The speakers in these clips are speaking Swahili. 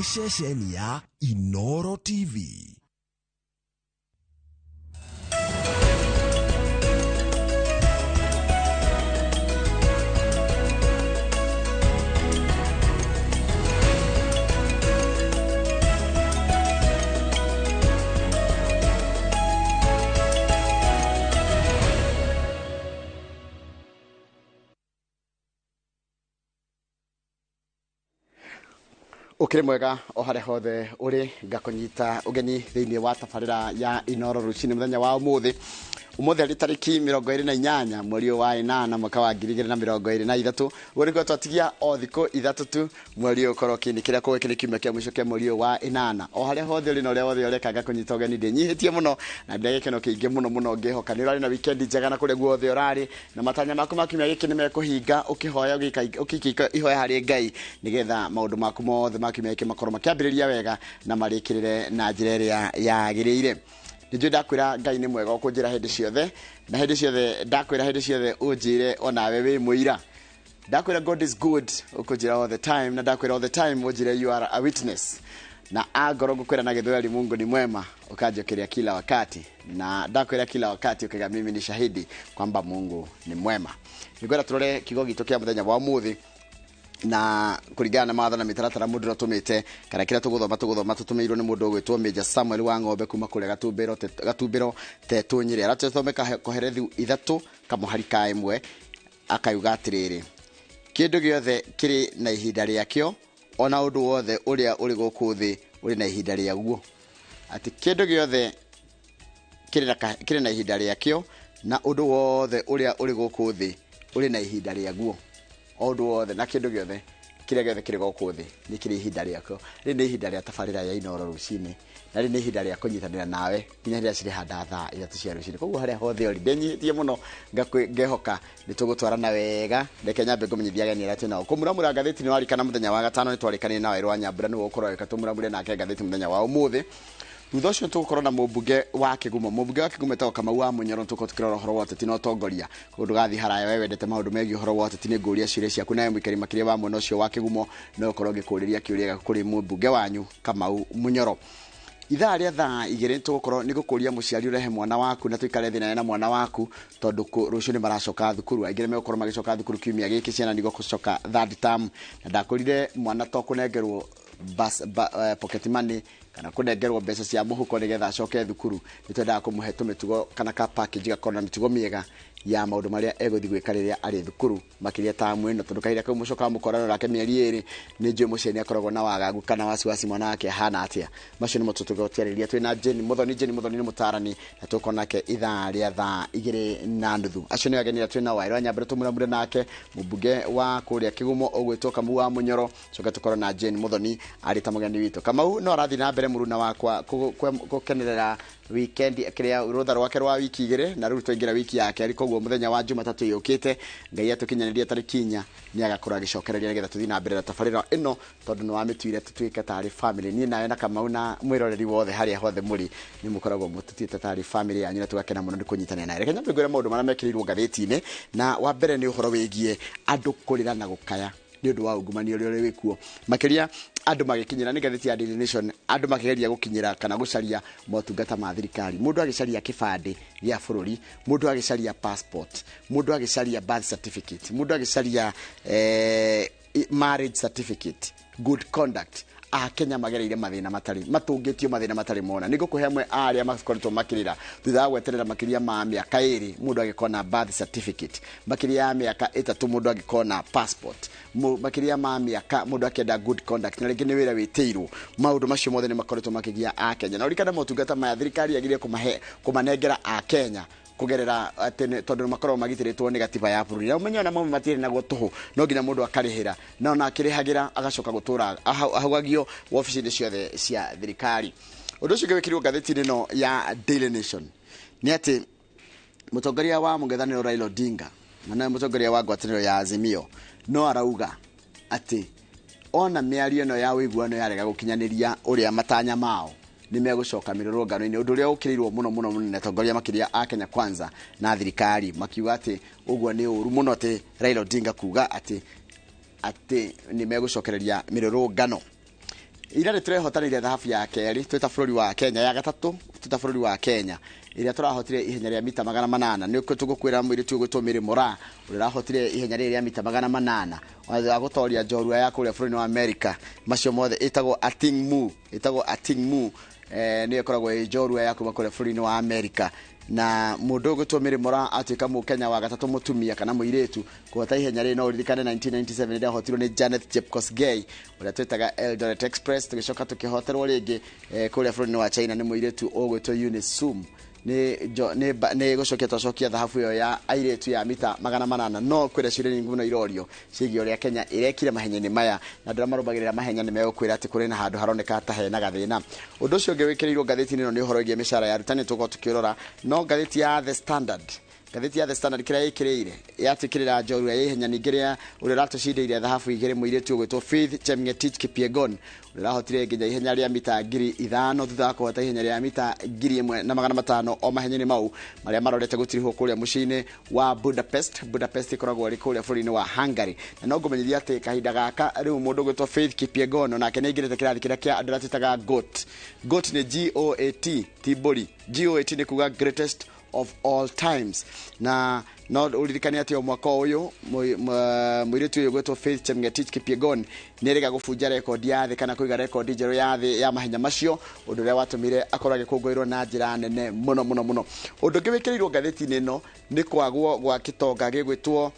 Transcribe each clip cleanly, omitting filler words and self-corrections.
ni ceceni ya Inoro TV. Ukire mwega o hare hothe uri ngakonyita ugeni thiini wa tabarira ya Inoro rucini muthenya wa umuthi ari tariki 28 mweri wa 8 mwaka wa 2023 uri ko twatigia o thiko ithatu tu mweri ukoro kini kiria ko kini kiumia kia mwisho kia mweri wa 8 o hare hothe uri no ria wothe ureka ngakonyita ugeni ndinyihitie muno na ndegekeno kiingi muno ngihoka ni urari na weekend njega na kure guothe urari na matanya maku makiumia giki ni mekuhinga ukihoya ukikika ihoya hari Ngai nigetha maundu maku mothe makiumia giki makorwo makiambiriria wega na marikirire na njira iria yagiriire. Nijue ndakwira Ngai ni mwega ukunjira hindi ciothe na hindi ciothe ndakwira hindi ciothe unjire ona we wi muira. Ndakwira God is good ukunjira all the time na ndakwira all the time unjire you are a witness. Na agoro gukwira na githweli Mungu ni mwema ukajokeria kila wakati na ndakwira kila wakati ukiga mimi ni shahidi kwamba Mungu ni mwema. Nigwera turore kigo gitu kia muthenya wa umuthi na kurigana na matha na mitaratara mundu ratumite kana kira tuguthoma tutumirwo ni mundu gwitwo Major Samuel wa Ng'ombe kuma kure gatumbiro tetunyire arathomeka koherethi ithatu kamuhari ka imwe akayuga atiriri kindu giothe kiri na ihinda riakio ona undu wothe uria uri guku thi uri na ihinda riaguo ati kindu giothe kiri na ihinda riakio na undu wothe uria uri guku thi uri na ihinda riaguo odu wothe na kindu giothe kiria giothe kiri guku thi ni kiri ihinda riako ri ni ihinda ria tabarira ya Inoro rucini na ri ni ihinda ria kunyitanira nawe kinya ria ciri handa thaa ithatu cia rucini koguo haria hothe ori ndenyihitie muno ngehoka ni tugutwarana wega ndeke nyambe ngumenyithia gani ria twina kumuramura ngatheti ni warikana muthenya wa gatano ni twarikanie nawe rwa nyambura ni gukorwo weka tumuramure nake ngatheti muthenya wa umuthi thutha ucio tugukorwo na mubunge wa Kigumo etagwo Kamau wa Munyoro tuko tukirora horo wote tino tongoria kundu gathi haraya wewe ndete maundu megi horo wote tini nguria ciria ciaku nayo mwikari makiria wa mwena ucio wa Kigumo no ukorwo ngikuriria kiuria kuri mubunge wanyu Kamau Munyoro. Ithaa ria thaa igiri tugukorwo ni gukuria muciari urehe mwana waku na tuikare thina na mwana waku tondu rucio ni maracoka thukuru aingire megukorwo magicoka thukuru kiumia giki ciana ni gucoka third term na ndakurire mwana to kunengerwo pocket money kana kunengerwo mbeca cia muhuko nigetha acoke thukuru nitwendaga kumuhe tumitugo kana ka package gakorwo na mitugo miega ya maundu maria eguthi gwika riria ari thukuru makiria tamu ino tondu kaira kau mucoka mukorano rake mieri iri ni njue muciari akoragwo na wagagu kana wasiwasi mwana wake hana atia macio ni mututugo tiariria twina Jeni Muthoni ni mutarani na tukonake ithaa ria thaa igiri na nuthu acio ni ageni twina wairo nyambere tumuramure nake mubunge wa kuria Kigumo ogwitwo Kamau wa Munyoro coka tukorwo na Jeni Muthoni ari ta mugeni witu Kamau no arathi na mbere muruna wakwa gukenerera weekend kiria rutha rwake rwa wiki igire na riu twingira wiki yake ari koguo muthenya wa Jumatatu yukite Ngai atukinyaniria tariki 4 ni agakora gicokereria nigetha tuthi na mbere na tabarira ino tondu ni wa mitwire tutuike tari family ni nawe na Kamau na mwiroreri wothe haria hothe muri ni mukoragwo mututite tari family yanyu na tugakena muno ni kunyitana nawe reke nyambe ngwire maundu maria mekirirwo ngatheti-ini na wa mbere ni uhoro wigie andu kurira na gukaya ni undu wa ungumania uri wikuo makiria andu magikinyira ni gatheti ya Daily Nation andu makigeria gukinyira kana gucaria motungata ma thirikari mundu agicaria kibande gia bururi mundu agicaria passport mundu agicaria birth certificate mundu agicaria marriage certificate good conduct Kenya magereire mathina matari matungitio mathina matari mona nigo kuhemwe aria makoretwo makirira thutha gweterera makiria ma miaka 2 mundu agikona birth certificate makiria ya miaka 3 mundu agikona passport makiria ma miaka mundu akenda good conduct na ringi ni wira witiirwo maundu macio mothe ni makoretwo makigia Kenya na urikana motungata ma thirikari agirie kumanengera Kenya kugerera atene tondu makorwo magitiritwo ni gatiba ya bururi na umenyo na mamwe matire na gutuhu no nginya mundu akarihira na ona akirihagira agacoka gutura ahugagio office ciothe cia thirikari undu ucio gwikirwo gatheti-ini no ya Daily Nation ni ati mutongoria wa mungethaniro Raila Odinga na mutongoria wa ngwataniro ya Azimio no arauga ati ona miario no ya wiguano yarega gukinyaniria uria matanya mao ni megucoka mirurungano-ini undu uria ukirirwo muno na tongoria makiria Kenya Kwanza na thirikari makiuga ati uguo ni uru muno ati Raila Odinga kuga ati ni megucokereria mirurungano ira turehotanire thahabu ya keri twita bururi wa Kenya ya gatatu twita bururi wa Kenya iria turahotire ihenya rĩa mita 800 nĩko tugukwira mwiri tu gutumire mura urahotire ihenya rĩa mita 800 wa gutoria njorua ya kuria bururi wa America macio mothe itago Ating Mu nĩ ikoragwo njorua ya kuma kuria bururi wa America na mundu gutumire mura atika mu Kenya wa gatatu mutumia kana muiretu kuhota ihenya rĩ no ririkane 1997 ndio hotirwo ni Janet Chepkosgei uria twitaga Eldoret Express tugicoka tukihoterwo ringi kuria bururi wa China ni muiretu ogwetwo Eunice Sum ne gucokia twacokia thahabu yo ya airetu ya mita 800 no kwira ciire nguno irorio cigio ria Kenya irekire mahenya-ini maya na ndira marubagirira mahenya ni megukwira ati kuri na handu haroneka ta he na gathina undu ucio ngewikirirwo gatheti-ini no ni uhoro igie mishara ya rutani tuko tukirora no gatheti ya The Standard kira ikirire yatikirira njorua ihenya ningiria uri ratucindiire thahabu igire muiretu gwetwo Faith Chemngetich Kipyegon urahotire nginya ihenya ria mita 5,000 thutha kuhota ihenya ria mita 1,500 o mahenya-ini mau maria marorete gutirihwo kuria mucini wa Budapest ikoragwo ri kuria bururi-ini wa Hungary na no ngumenyithia ati kahinda gaka riu mundu gwetwo Faith Kipyegon nake ni ingirite kirathi kiria kia andu ratitaga GOAT ni GOAT tiburi GOAT ni kuga greatest of all times na no uririkania ati o mwaka uyu muiretu uyu gwetwo Faith Chemngetich Kipyegon nirega gubunja record ya thi kana kuiga record njeru ya thi ya mahenya macio undu ria watumire akorwo agikungwirwo na njira nene muno undu ngiwikirirwo gatheti-ini no ni kwagwo gwa kitonga gigwitwo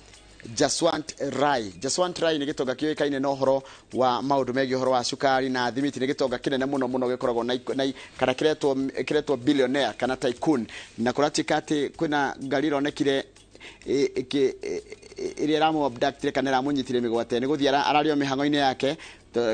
Jaswant Rai ni gitonga kiwikaine no horo wa maundu megi horo wa sukari na thimiti ni gitonga kinene muno gikoragwo na kana kiretwo billionaire kana tycoon na kuratika ati kwina ngari ronekire iria ramo abductire kana ramunyitire migwate ni guthiara arario mihango-ini yake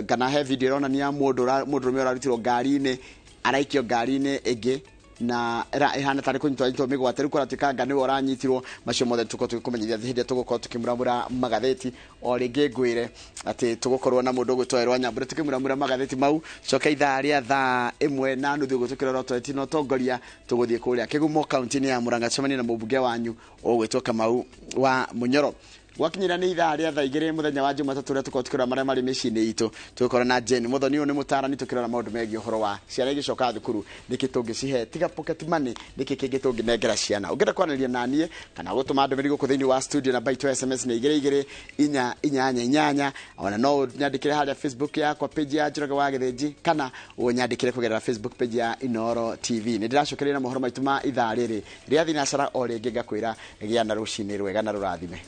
kana he video ronania mundu rume urarutirwo ngari-ini araikio ngari-ini igi na era ihana tari kunyitwa migwate riko ratikanga ni oranyitirwo macio mothe tuko tukumenyithia thinde tugukorwo tukimuramura magatheti o ringi ngwire ati tugukorwo na mundu gutwerwa nyambure tukimuramura magatheti mau coka ithaa ria thaa 1:30 gutukirora tweti no tongoria tuguthie kuria Kigumo county-ini ya Murang'a cemani na mubunge wanyu ogwetwo Kamau wa Munyoro wakinyira ni ithaa ria thaa 2 muthenya wa Jumatatu ria tuko tukirora maria mari micini itu tukora na Jane Muthoni uyu ni mutarani tukirora maundu megi horo wa ciana igicoka thukuru niki tungicihe tiga pocket money niki kingi tunginengera ciana ungenda kwanaria nanie kana gutuma ndomeri guku thiini wa studio na baito SMS ni 22 ona no nyandikire haria Facebook yakwa page ya Njoroge wa Githinji kana unyandikire kugerera Facebook page ya Inoro TV ni ndiracokeria na mohoro maitu ma ithaa riri ria thinacara o ringi ngakwira gia na rucini rwega na rurathime.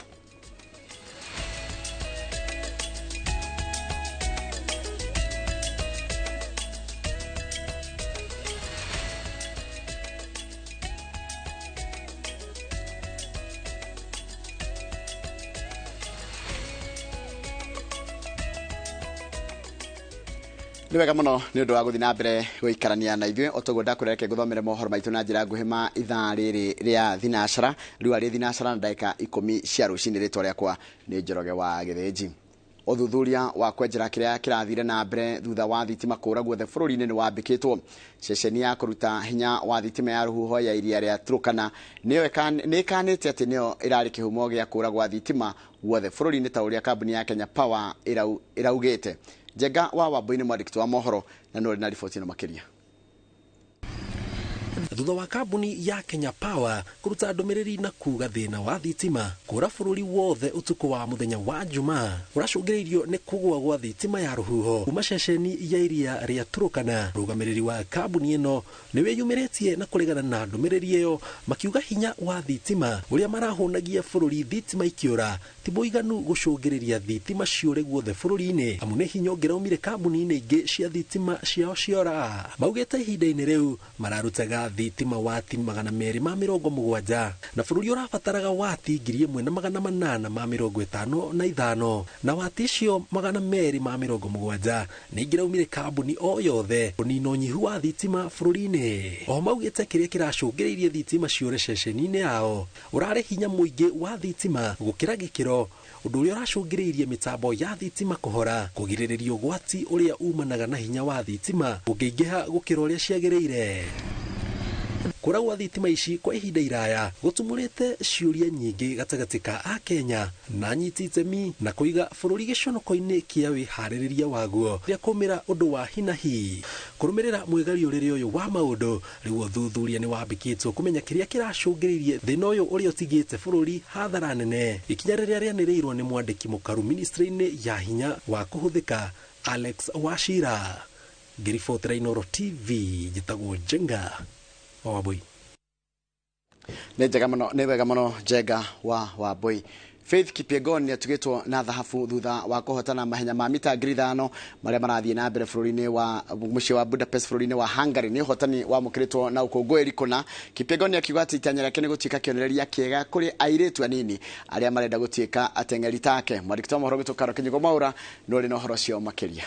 Niwega muno ni undu wa guthi na mbere guikarania na ithwe otogo ndakureke guthomere mohoro maitu na njira nguhima ithaa riri ria thinacara riu ari thinacara na ndagika 10 cia rucini ritwa riakwa ni Njoroge wa Githinji uthuthuria wa kwenjera kiria kirathire na mbere thutha wa thitima kura guothe bururi-ini ni wambikitwo ceceni ya kuruta hinya wa thitima ya ruhuho ya iria ria Turkana ni kanite ati nio irari kihumo gia kura gwa thitima guothe bururi-ini ta uria kambuni ya Kenya Power iraugite Jega wa Wambui-ini mwandiki wa mohoro na no na riboti no makiria thutha wa kambuni ya Kenya Power kuruta ndomereri na kuga thina wa thitima kura bururi wothe utuku wa muthenya wa Jumaa uracungiririo ni kugwa gwa thitima ya ruhuho kuma ceceni ya iria ria Turkana rugamiriri wa kambuni ino niwe yumiritie na kuregana na ndomereri iyo makiuga hinya wa thitima uria marahunagia bururi thitima ikiura tiboiganu gucungiriria thitima ciure guothe bururi-ini amu ni hinya ngiraumire kambuni-ini ingi cia thitima ciao ciora maugite ihinda-ini riu mararutaga thitima wati 270 na bururi urabataraga wati 1,855 na wati icio 270 ni ngiraumire kambuni o yothe unino nyihu wa thitima bururi-ini o maugite kiria kiracungiririe thitima ciure ceceni-ini yao urare hinya muingi wa thitima gukira gikiro undu uria uracungiririe mitambo ya thitima kuhora kugiriririo gwati uria umanaga na hinya wa thitima ungiingiha gukira uria ciagiriire kura gwa thitima ici kwa ihinda iraya gutumurite ciuria nyingi gatagati ka a Kenya na nyiti itemi na kuiga bururi giconokoini kia wihaririria waguo ria kumira undu wa hinahi kurumirira mwigario riri uyu wa maundu riu uthuthuria ni wambikitwo kumenya kiria kiracungiririe thina uyu uria utigite bururi hathara nene ikinya riria rianirirwo ni mwandiki mukaru ministry-ini ya hinya wa kuhuthika Alex Wachira. Ngiribotera Inoro TV jitagwo Jenga wa Wambui. Nĩ wega mũno Jenga wa Wambui. Faith Kipyegon ni atugitwo na thahabu thutha wa kuhotana mahenya ma mita 500 maria marathie na mbere bururi-ini wa muciĩ wa Budapest bururi-ini wa Hungary. Ni hotani wa mukiritwo na ukungwiri kuna. Kipyegon ni akiuga ati itanya rĩake nĩ gũtuĩka kĩonereria kĩega kũrĩ airĩtu anini arĩa marenda gũtuĩka ateng'eri take. Mwandĩki wa mohoro witũ Karo Kĩnyugo Mwaura no rĩ na ũhoro ũcio makĩria.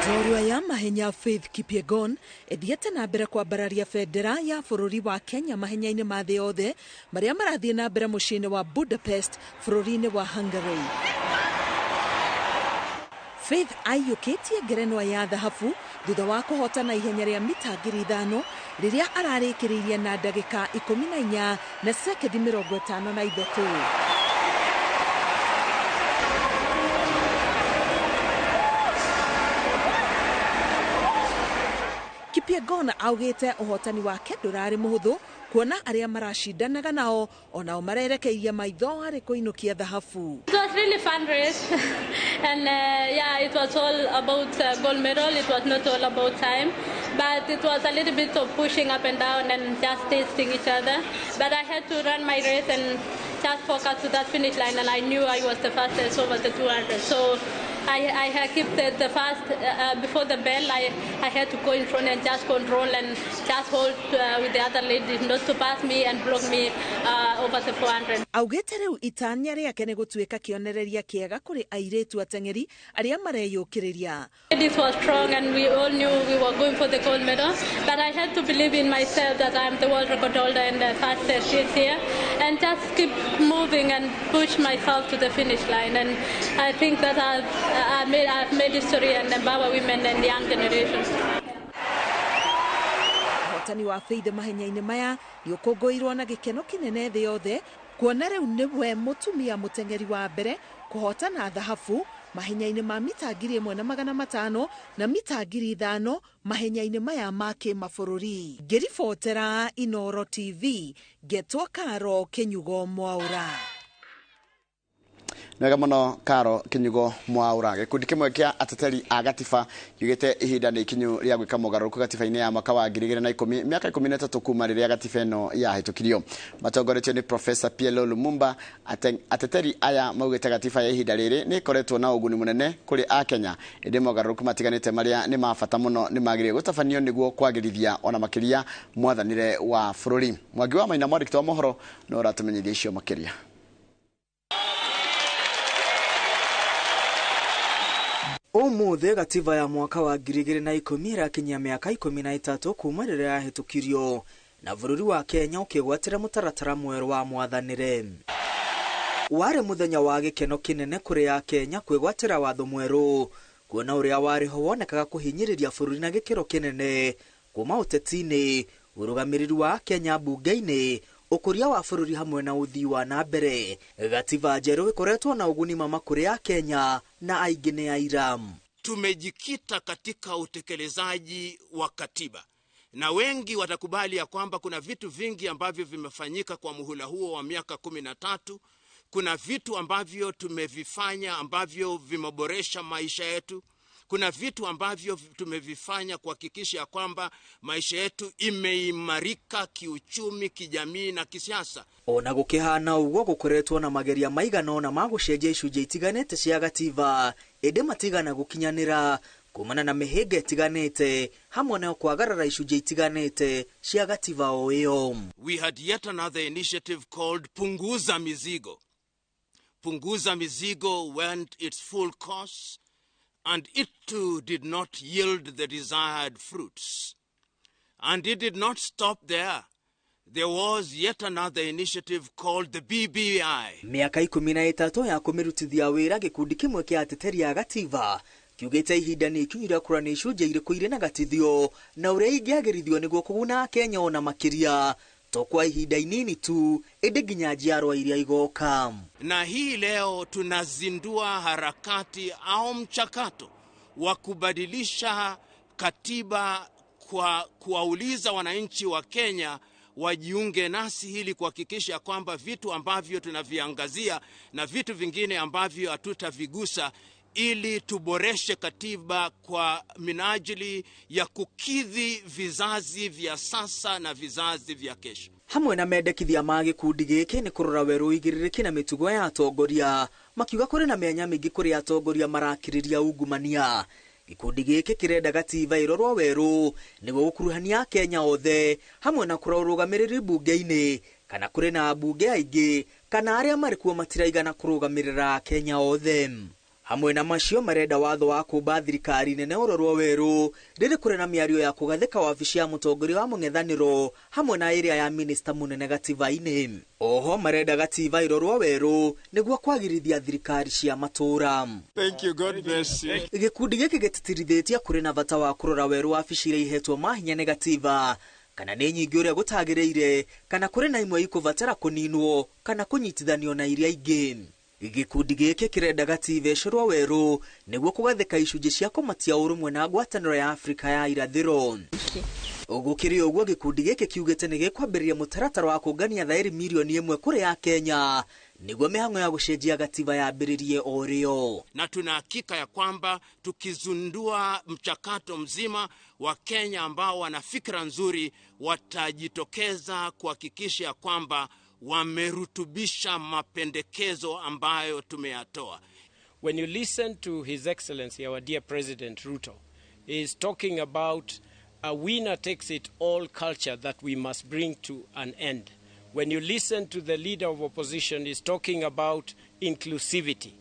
Njorua ya mahenya Faith Kipyegon ethiete na mbere kwambararia bendera ya bururi wa Kenya mahenya-ini ma thĩ yothe maria marathie na mbere muciĩ-ini wa Budapest bururi-ini wa Hungary. Faith aiyũkĩtie ngerenwa ya thahabu thutha wa kuhotana ihenya rĩa mita 5,000 rĩrĩa ararĩkĩrĩirie na ndagĩka 14 na sekendi 53. Kipyegon augite uhotani wake ndurari muhuthu kuona aria marashindanaga nao onao marerekeirie maitho harĩ kuinukia thahabu. It was really fun race and yeah, it was all about gold medal. It was not all about time, but it was a little bit of pushing up and down and just testing each other. But I had to run my race and just focus to that finish line, and I knew I was the fastest over the 200. So I had kept the fast before the bell. I had to go in front and just control and just hold with the other ladies not to pass me and block me over the 400. Augete riu itanya riake ni gutuika kionereria kiega kuri airitu ateng'eri aria mareyukiriria. This was strong and we all knew we were going for the gold medal, but I had to believe in myself that I'm the world record holder and the fastest this year, and just keep moving and push myself to the finish line. And I think that I've made history and empower women and the young generations. Hotani wa Faith mahenya-ini maya ni ukungũirwo na gĩkeno kĩnene thĩ yothe kuona rĩu nĩwe mũtumia mũteng'eri wa mbere kuhotana thahabu mahenya-ini ma mita 1,500 na mita 5,000 mahenya-ini maya ma kĩmabũrũri. Ngiribotera Inoro TV getwo Karo Kĩnyugo Mwaura. Nega mũno Karo Kĩnyugo Mwaura. Gĩkundi kĩmwe kĩa ateteri a gatiba yugĩte ihinda nĩ ikinyu rĩa gwĩka mogarũrũku gatiba-inĩ ya mwaka wa 2010 mĩaka 13 kuma rĩrĩa gatiba ĩno yahĩtũkirio. Matongoretio nĩ Professor PLO Lumumba. Ateteri aya maugĩte gatiba ya ihinda rĩrĩ nĩ ĩkoretwo na ũguni mũnene kũrĩ a Kenya. Ĩndĩ mogarũrũku matiganĩte marĩa nĩ ma bata mũno nĩ magĩrĩire gũtabanio nĩguo kwagĩrithia ona makĩria mwathanĩre wa bũrũri. Mwangi wa Maina mwandĩki wa mohoro no ũratũmenyithia icio makĩria. Ũmũthĩ gatiba ya mwaka wa 2010 irakinyia mĩaka 13 kuma rĩrĩa yahĩtũkirio na bũrũri wa Kenya ũkĩgwatĩra mũtaratara mwerũ wa mwathanĩre. Warĩ mũthenya wa gĩkeno kĩnene kũrĩ ya Kenya kwĩgwatĩra watho mwerũ kuona ũrĩa warĩ ho wonekaga kũhinyĩrĩria bũrũri na gĩkĩro kĩnene kuma ũteti-inĩ, ũrũgamĩrĩri wa Kenya bunge-inĩ, ũkũria wa bũrũri hamwe na ũthii wa na mbere. Gatiba njerũ ĩkoretwo na ũguni mama kũrĩ ya Kenya na aingĩ nĩ aira. Tumejikita katika utekelezaji wa katiba na wengi watakubali ya kwamba kuna vitu vingi ambavyo vimefanyika kwa muhula huo wa miaka 13. Kuna vitu ambavyo tumevifanya ambavyo vimeboresha maisha yetu. Kuna vitu ambavyo tumevifanya kuhakikisha kwamba maisha yetu imeimarika kiuchumi, kijamii na kisiasa. Ona gũkĩhana ũguo gũkoretwo na mageria maigana ona ma gũcenjia icunjĩ itiganĩte cia gatiba ĩndĩ matigana gũkinyanĩra kumana na mĩhĩnga ĩtiganĩte hamwe na kwagarara icunjĩ itiganĩte cia gatiba o ĩyo. We had yet another initiative called Punguza Mizigo. Punguza Mizigo went its full course, and it too did not yield the desired fruits. And it did not stop there. There was yet another initiative called the BBI. Miaka 13 ya kũmĩrutithia wĩra gĩkundi kĩmwe kĩa ateteri a gatiba kiugite ihinda ni ikinyira kurana icunjĩ irĩkũ irĩ na gatithio na ũrĩa ingĩagĩrithio nĩguo kũguna Kenya ona makĩria to kwa ihinda inini tu ĩndĩ nginya njiarwa iria igoka. Na hii leo tunazindua harakati au mchakato wa kubadilisha katiba kwa kuwauliza wananchi wa Kenya wajiunge nasi ili kuhakikisha kwamba vitu ambavyo tunaviangazia na vitu vingine ambavyo hatutavigusa ili tuboreshe katiba kwa minajili ya kukidhi vizazi vya sasa na vizazi vya kesho. Hamwe na mendekithia ma gĩkundi gĩkĩ nĩ kũrora werũ igĩrĩrĩki na mĩtugo ya atongoria makiuga kũrĩ na mĩanya mĩingĩ kũrĩ atongoria marakĩrĩria ungumania. Gĩkundi gĩkĩ kĩrenda gatiba ĩrorwo werũ nĩguo gũkuruhania Kenya othe hamwe na kũrora ũrũgamĩrĩri bunge-inĩ kana kũrĩ na bunge aingĩ kana arĩa marĩ kuo matiraigana kũrũgamĩrĩra Kenya othe. Hamwe na macio marenda watho wa kũmba thirikari nene ũrorwo werũ rĩrĩ kũrĩ na mĩario ya kũgathĩka wabici ya mũtongoria wa mũng'ethanĩro hamwe na ĩrĩa ya minista mũnene gatiba-inĩ. Oho marenda gatiba ĩrorwo werũ nĩguo kwagĩrithia thirikari cia matũũra. Thank you, God bless you. Gĩkundi gĩkĩ gĩtitirithĩtie kũrĩ na bata wa kũrora werũ wabici iria ihetwo mahinya nĩ gatiba kana nĩ nyingĩ ũrĩa gũtagĩrĩire kana kũrĩ na imwe ikũbatara kũninwo kana kũnyitithanio na iria ingĩ. Gĩkundi gĩkĩ kĩrenda gatiba ĩcorwo werũ nĩguo kũgathĩka icunjĩ cia kũmatia ũrũmwe na ngwatanĩro ya Afrika ya irathĩro. Gũkĩrĩ ũguo gĩkundi gĩkĩ kiugĩte nĩ gĩkwambĩrĩria mũtaratara wa kũngania thaĩri milioni 1 kũrĩ ya Kenya nĩguo mĩhang'o ya gũcenjia gatiba yambĩrĩrie o rĩo. Na tuna hakika ya kwamba tukizundua mchakato mzima wa Kenya ambao wana fikra nzuri watajitokeza kuhakikisha kwamba wamerutubisha mapendekezo ambayo tumeyatoa. When you listen to His Excellency, our dear President Ruto, he is talking about a winner takes it all culture that we must bring to an end. When you listen to the leader of opposition, he is talking about inclusivity.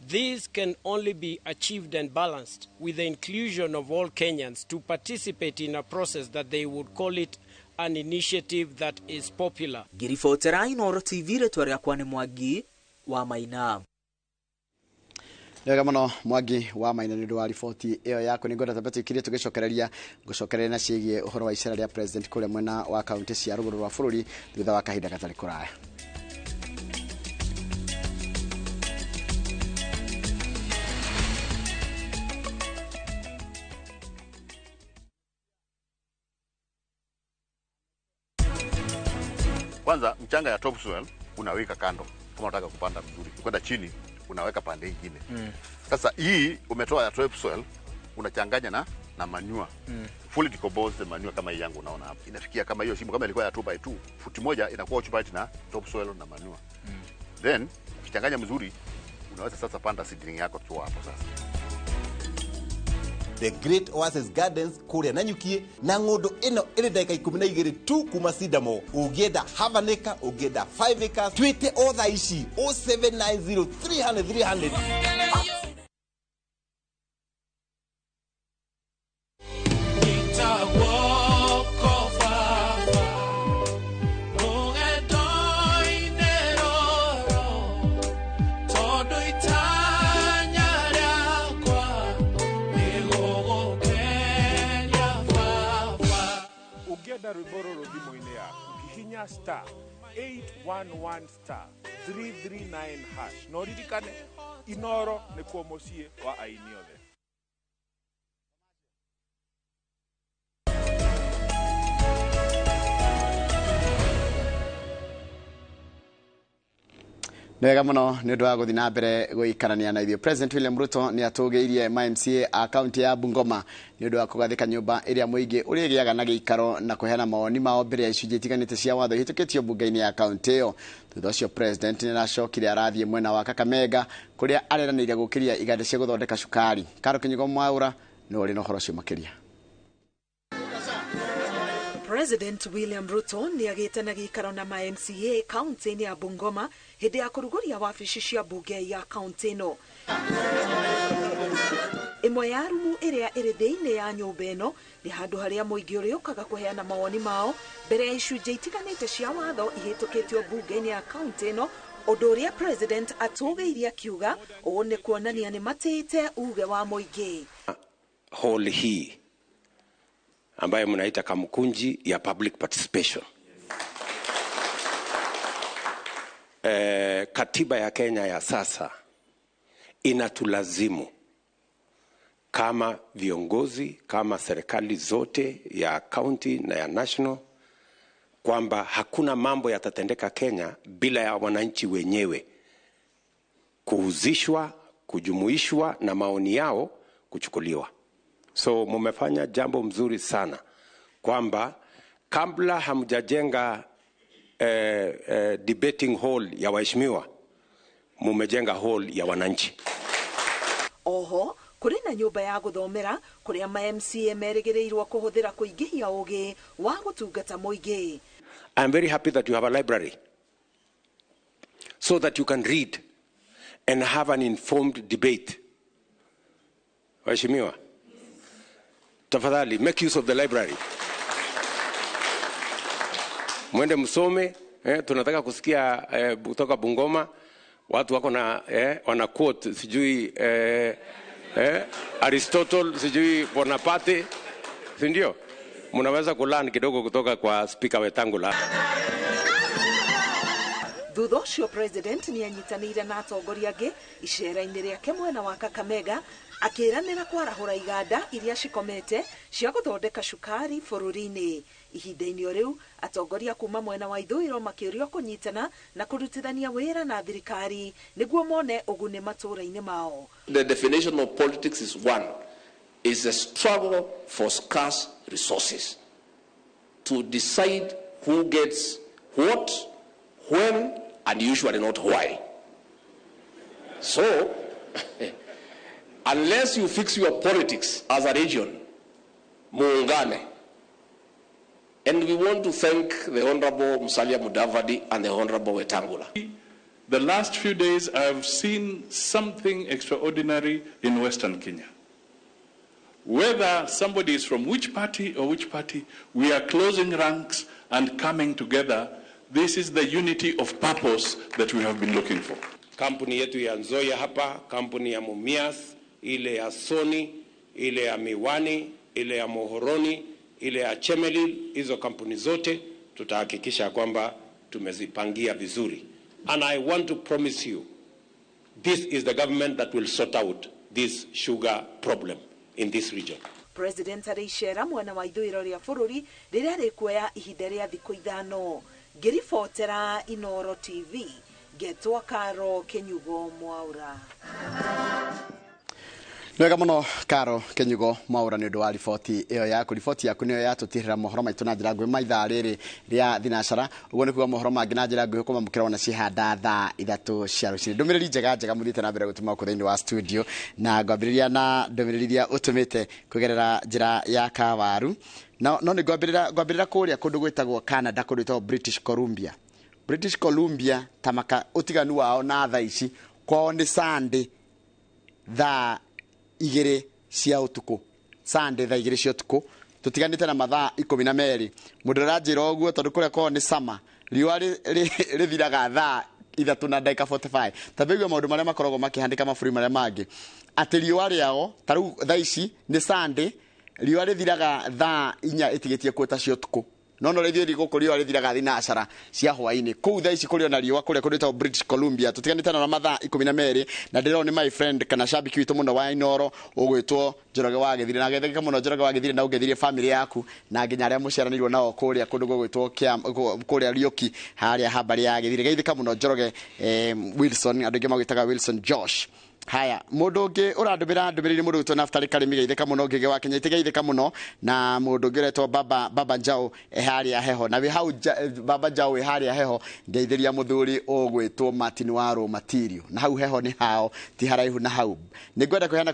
This can only be achieved and balanced with the inclusion of all Kenyans to participate in a process that they would call it an initiative that is popular. Ngiribotera Inooro TV rĩtwa rĩakwa nĩ Mwangi wa Maina. Lega mũno Mwangi wa Maina nĩ ũndũ wa riboti ĩyo yako. Nĩ ngwenda tabati kĩrĩa tũgĩcokereria na ciĩgiĩ ũhoro wa icera rĩa president kũrĩa mwena wa kaunti cia rũgũrũ rwa bũrũri thutha wa kahinda gatarĩ kũraya. Kwanza mchanga ya topsoil unaweka kando kama unataka kupanda vizuri. Kwenda chini unaweka pande nyingine. Sasa hii umetoa ya topsoil unachanganya na manure. Fully decomposed manure kama hii yangu unaona hapa. Inafikia kama hiyo shimo kama ilikuwa ya 2x2, futi moja inakuwa occupied na topsoil na manure. Then ukichanganya mzuri unaweza sasa panda seedling yako tu hapo sasa. The Great Oasis Gardens kuria Nanyuki na ng'ondo ino ĩrĩ ndagĩka 12 tu kuma Sidamo. Ũngĩenda half an acre, ũngĩenda 5 acres, twite otha ici 0790 300 Rwĩmbo thimũ-inĩ yaku ũkihinya star 811 star 339 hash no ririkane Inooro nĩ kuo mũciĩ wa aini othe. Nega mũno nĩ ũndũ wa gũthiĩ na mbere gũikarania na ithuĩ. President William Ruto nĩ atũgĩirie MCA a kaunti ya Bungoma nĩ ũndũ wa kũgathĩka nyũmba ĩrĩa mũingĩ ũrĩgĩaga na gĩikaro na kũheana mawoni mao mbere ya icunjĩ itiganĩte cia watho ihĩtũkĩtio bunge-inĩ ya kaunti ĩyo. Thutha ũcio president nĩ aracokire arathiĩ mwena wa Kakamega kũrĩa areranĩire gũkĩria iganda cia gũthondeka cukari. Karo Kĩnyugo Mwaũra nĩ ũrĩ na ũhoro ũcio makĩria. President William Ruto nĩ agĩte na gĩikaro na MCA kaunti-inĩ ya Bungoma hĩndĩ ya kũrugũria wabici cia bunge ya kaunti ĩno. Ĩmwe ya rumu ĩrĩa ĩrĩ thĩinĩ ya nyũmba ĩno nĩ handũ harĩa mũingĩ ũrĩũkaga kũheana mawoni mao mbere ya icunjĩ itiganĩte cia watho ihĩtũkĩtio bunge-inĩ ya kaunti ĩno Ũndũ ũrĩa president atũgĩirie akiuga ũũ nĩ kuonania nĩ matĩte uge wa mũingĩ. Hall hii ambayo mnaita Kamukunji ya public participation. Katiba ya Kenya ya sasa inatulazimu kama viongozi, kama serikali zote ya county na ya national, kwamba hakuna mambo yatatendeka Kenya bila ya wananchi wenyewe kuhusishwa, kujumuishwa na maoni yao kuchukuliwa. So mumefanya jambo mzuri sana kwamba kabla hamjajenga debating hall ya waheshimiwa, mumejenga hall ya wananchi. Oho, kuri na nyumba ya guthomera kuria ma MCA merĩgĩrĩirwo kuhuthira kuingĩhia ũgĩ wa gũtungata mũingĩ. I'm very happy that you have a library so that you can read and have an informed debate. Waheshimiwa, tafadhali make use of the library. Mwende msome, tunataka kusikia kutoka Bungoma watu wako na wana quote sijui Aristotle, sijui Bonaparte, si ndio? Mnaweza kulearn kidogo kutoka kwa speaker Wetangula. Thutha ũcio president nĩ anyitanĩire na atongoria angĩ icera-inĩ rĩake mwena wa Kakamega akĩranĩra kwarahũra iganda iria cikomete cia gũthondeka cukari bũrũri-inĩ. Ihinda-inĩ o rĩu atongoria kuma mwena wa ithũĩro makĩũrio kũnyitana na kũrutithania wĩra na thirikari nĩguo mone ũguni matũũra-inĩ mao. The definition of politics is one, is a struggle for scarce resources to decide who gets what, when, and usually not why. So, unless you fix your politics as a region, muungane. And we want to thank the Honorable Musalia Mudavadi and the Honorable Wetangula. The last few days I have seen something extraordinary in Western Kenya. Whether somebody is from which party or which party, we are closing ranks and coming together. This is the unity of purpose that we have been looking for. Kampuni yetu ya Nzoia hapa, kampuni ya Mumias, ile ya Sony, ile ya Miwani, ile ya Mohoroni, ile ya Chemelil, hizo kampuni zote tutahakikisha kwamba tumezipangia vizuri. And I want to promise you, this is the government that will sort out this sugar problem in this region. President arĩicera mwena wa ithũĩro rĩa bũrũri rĩrĩa rĩkuoya ihinda rĩa thikũ 5. Ngĩribotera Inoro TV, Getwa Karo Kenyugo Mwaura. Nwega muno Karo Kenyugo Mwaura nĩ ũndũ wa riboti ĩyo yaku. Riboti yaku nĩyo yatũtirĩra mohoro maitũ na njĩra nguhĩ maithaa rĩrĩ rĩa thinacara. Ũguo nĩ kuuga mohoro mangĩ na njĩra nguhĩ kũmamũkĩra ona cihanda thaa 3 cia rũcinĩ. Ndũmĩrĩri njega mũthiĩte na mbere gũtũma gũkũ thĩinĩ wa studio, na ngwambĩrĩria na ndũmĩrĩri iria ũtũmĩte kũgerera njĩra ya Kawaru. No nĩ ngwambĩrĩra kũrĩa kũndũ gwĩtagwo Canada, kũndũ gwĩtagwo British Columbia. British Columbia tamaka ũtiganu wao na thaa ici kwao nĩ Sunday thaa 2 cia ũtukũ. Sunday thaa 2 cia ũtukũ. Tutiganĩte na mathaa 12. Mũndũ aranjĩra ũguo tondũ kũrĩa kwao nĩ sama. Riũa rĩthiraga thaa 3:45. Tabegwa maũndũ marĩa makoragwo makĩhandĩka mabũrũri marĩa mangĩ. Atĩ riũa rĩao ta rĩu thaa ici nĩ Sunday, riũa rĩthiraga thaa 4 ĩtigĩtie kuota cia ũtukũ. No rĩthio gũkũ riũa rĩthiraga thinacara cia hwaĩ-inĩ. Kũu thaa ici kũrĩ na riũa kũrĩa kũrĩ ta British Columbia. Tutiganĩte na mathaa 12 na ndĩrona nĩ my friend kana shabiki witũ mũno wa Inoro ũgwĩtwo Njoroge wa Gĩthire. Na getheka mũno Njoroge wa Gĩthire na ũgetherie family yaku na nginya arĩa mũciaranĩirwo nao kũrĩa kũndũ gwĩtwo kũrĩa Rioki harĩa habari ya Gĩthire. Geithika mũno Njoroge Wilson, andũ angĩ magwĩtaga Wilson Josh. Haya, mũndũ ũngĩ ũrandũmĩra ndũmĩrĩri mũndũ witũ Naftali Karĩmi, geithika mũno ngĩge wa Kenya geithika mũno, na mũndũ ũngĩ ũretwo Baba Njau harĩa heho. Na wĩ hau Baba Njau harĩa heho ngeithĩria mũthuri ũgwĩtwo Martin Waro Material. Na hau heho nĩ hao ti haraihu na hau. Nĩngwenda kũheana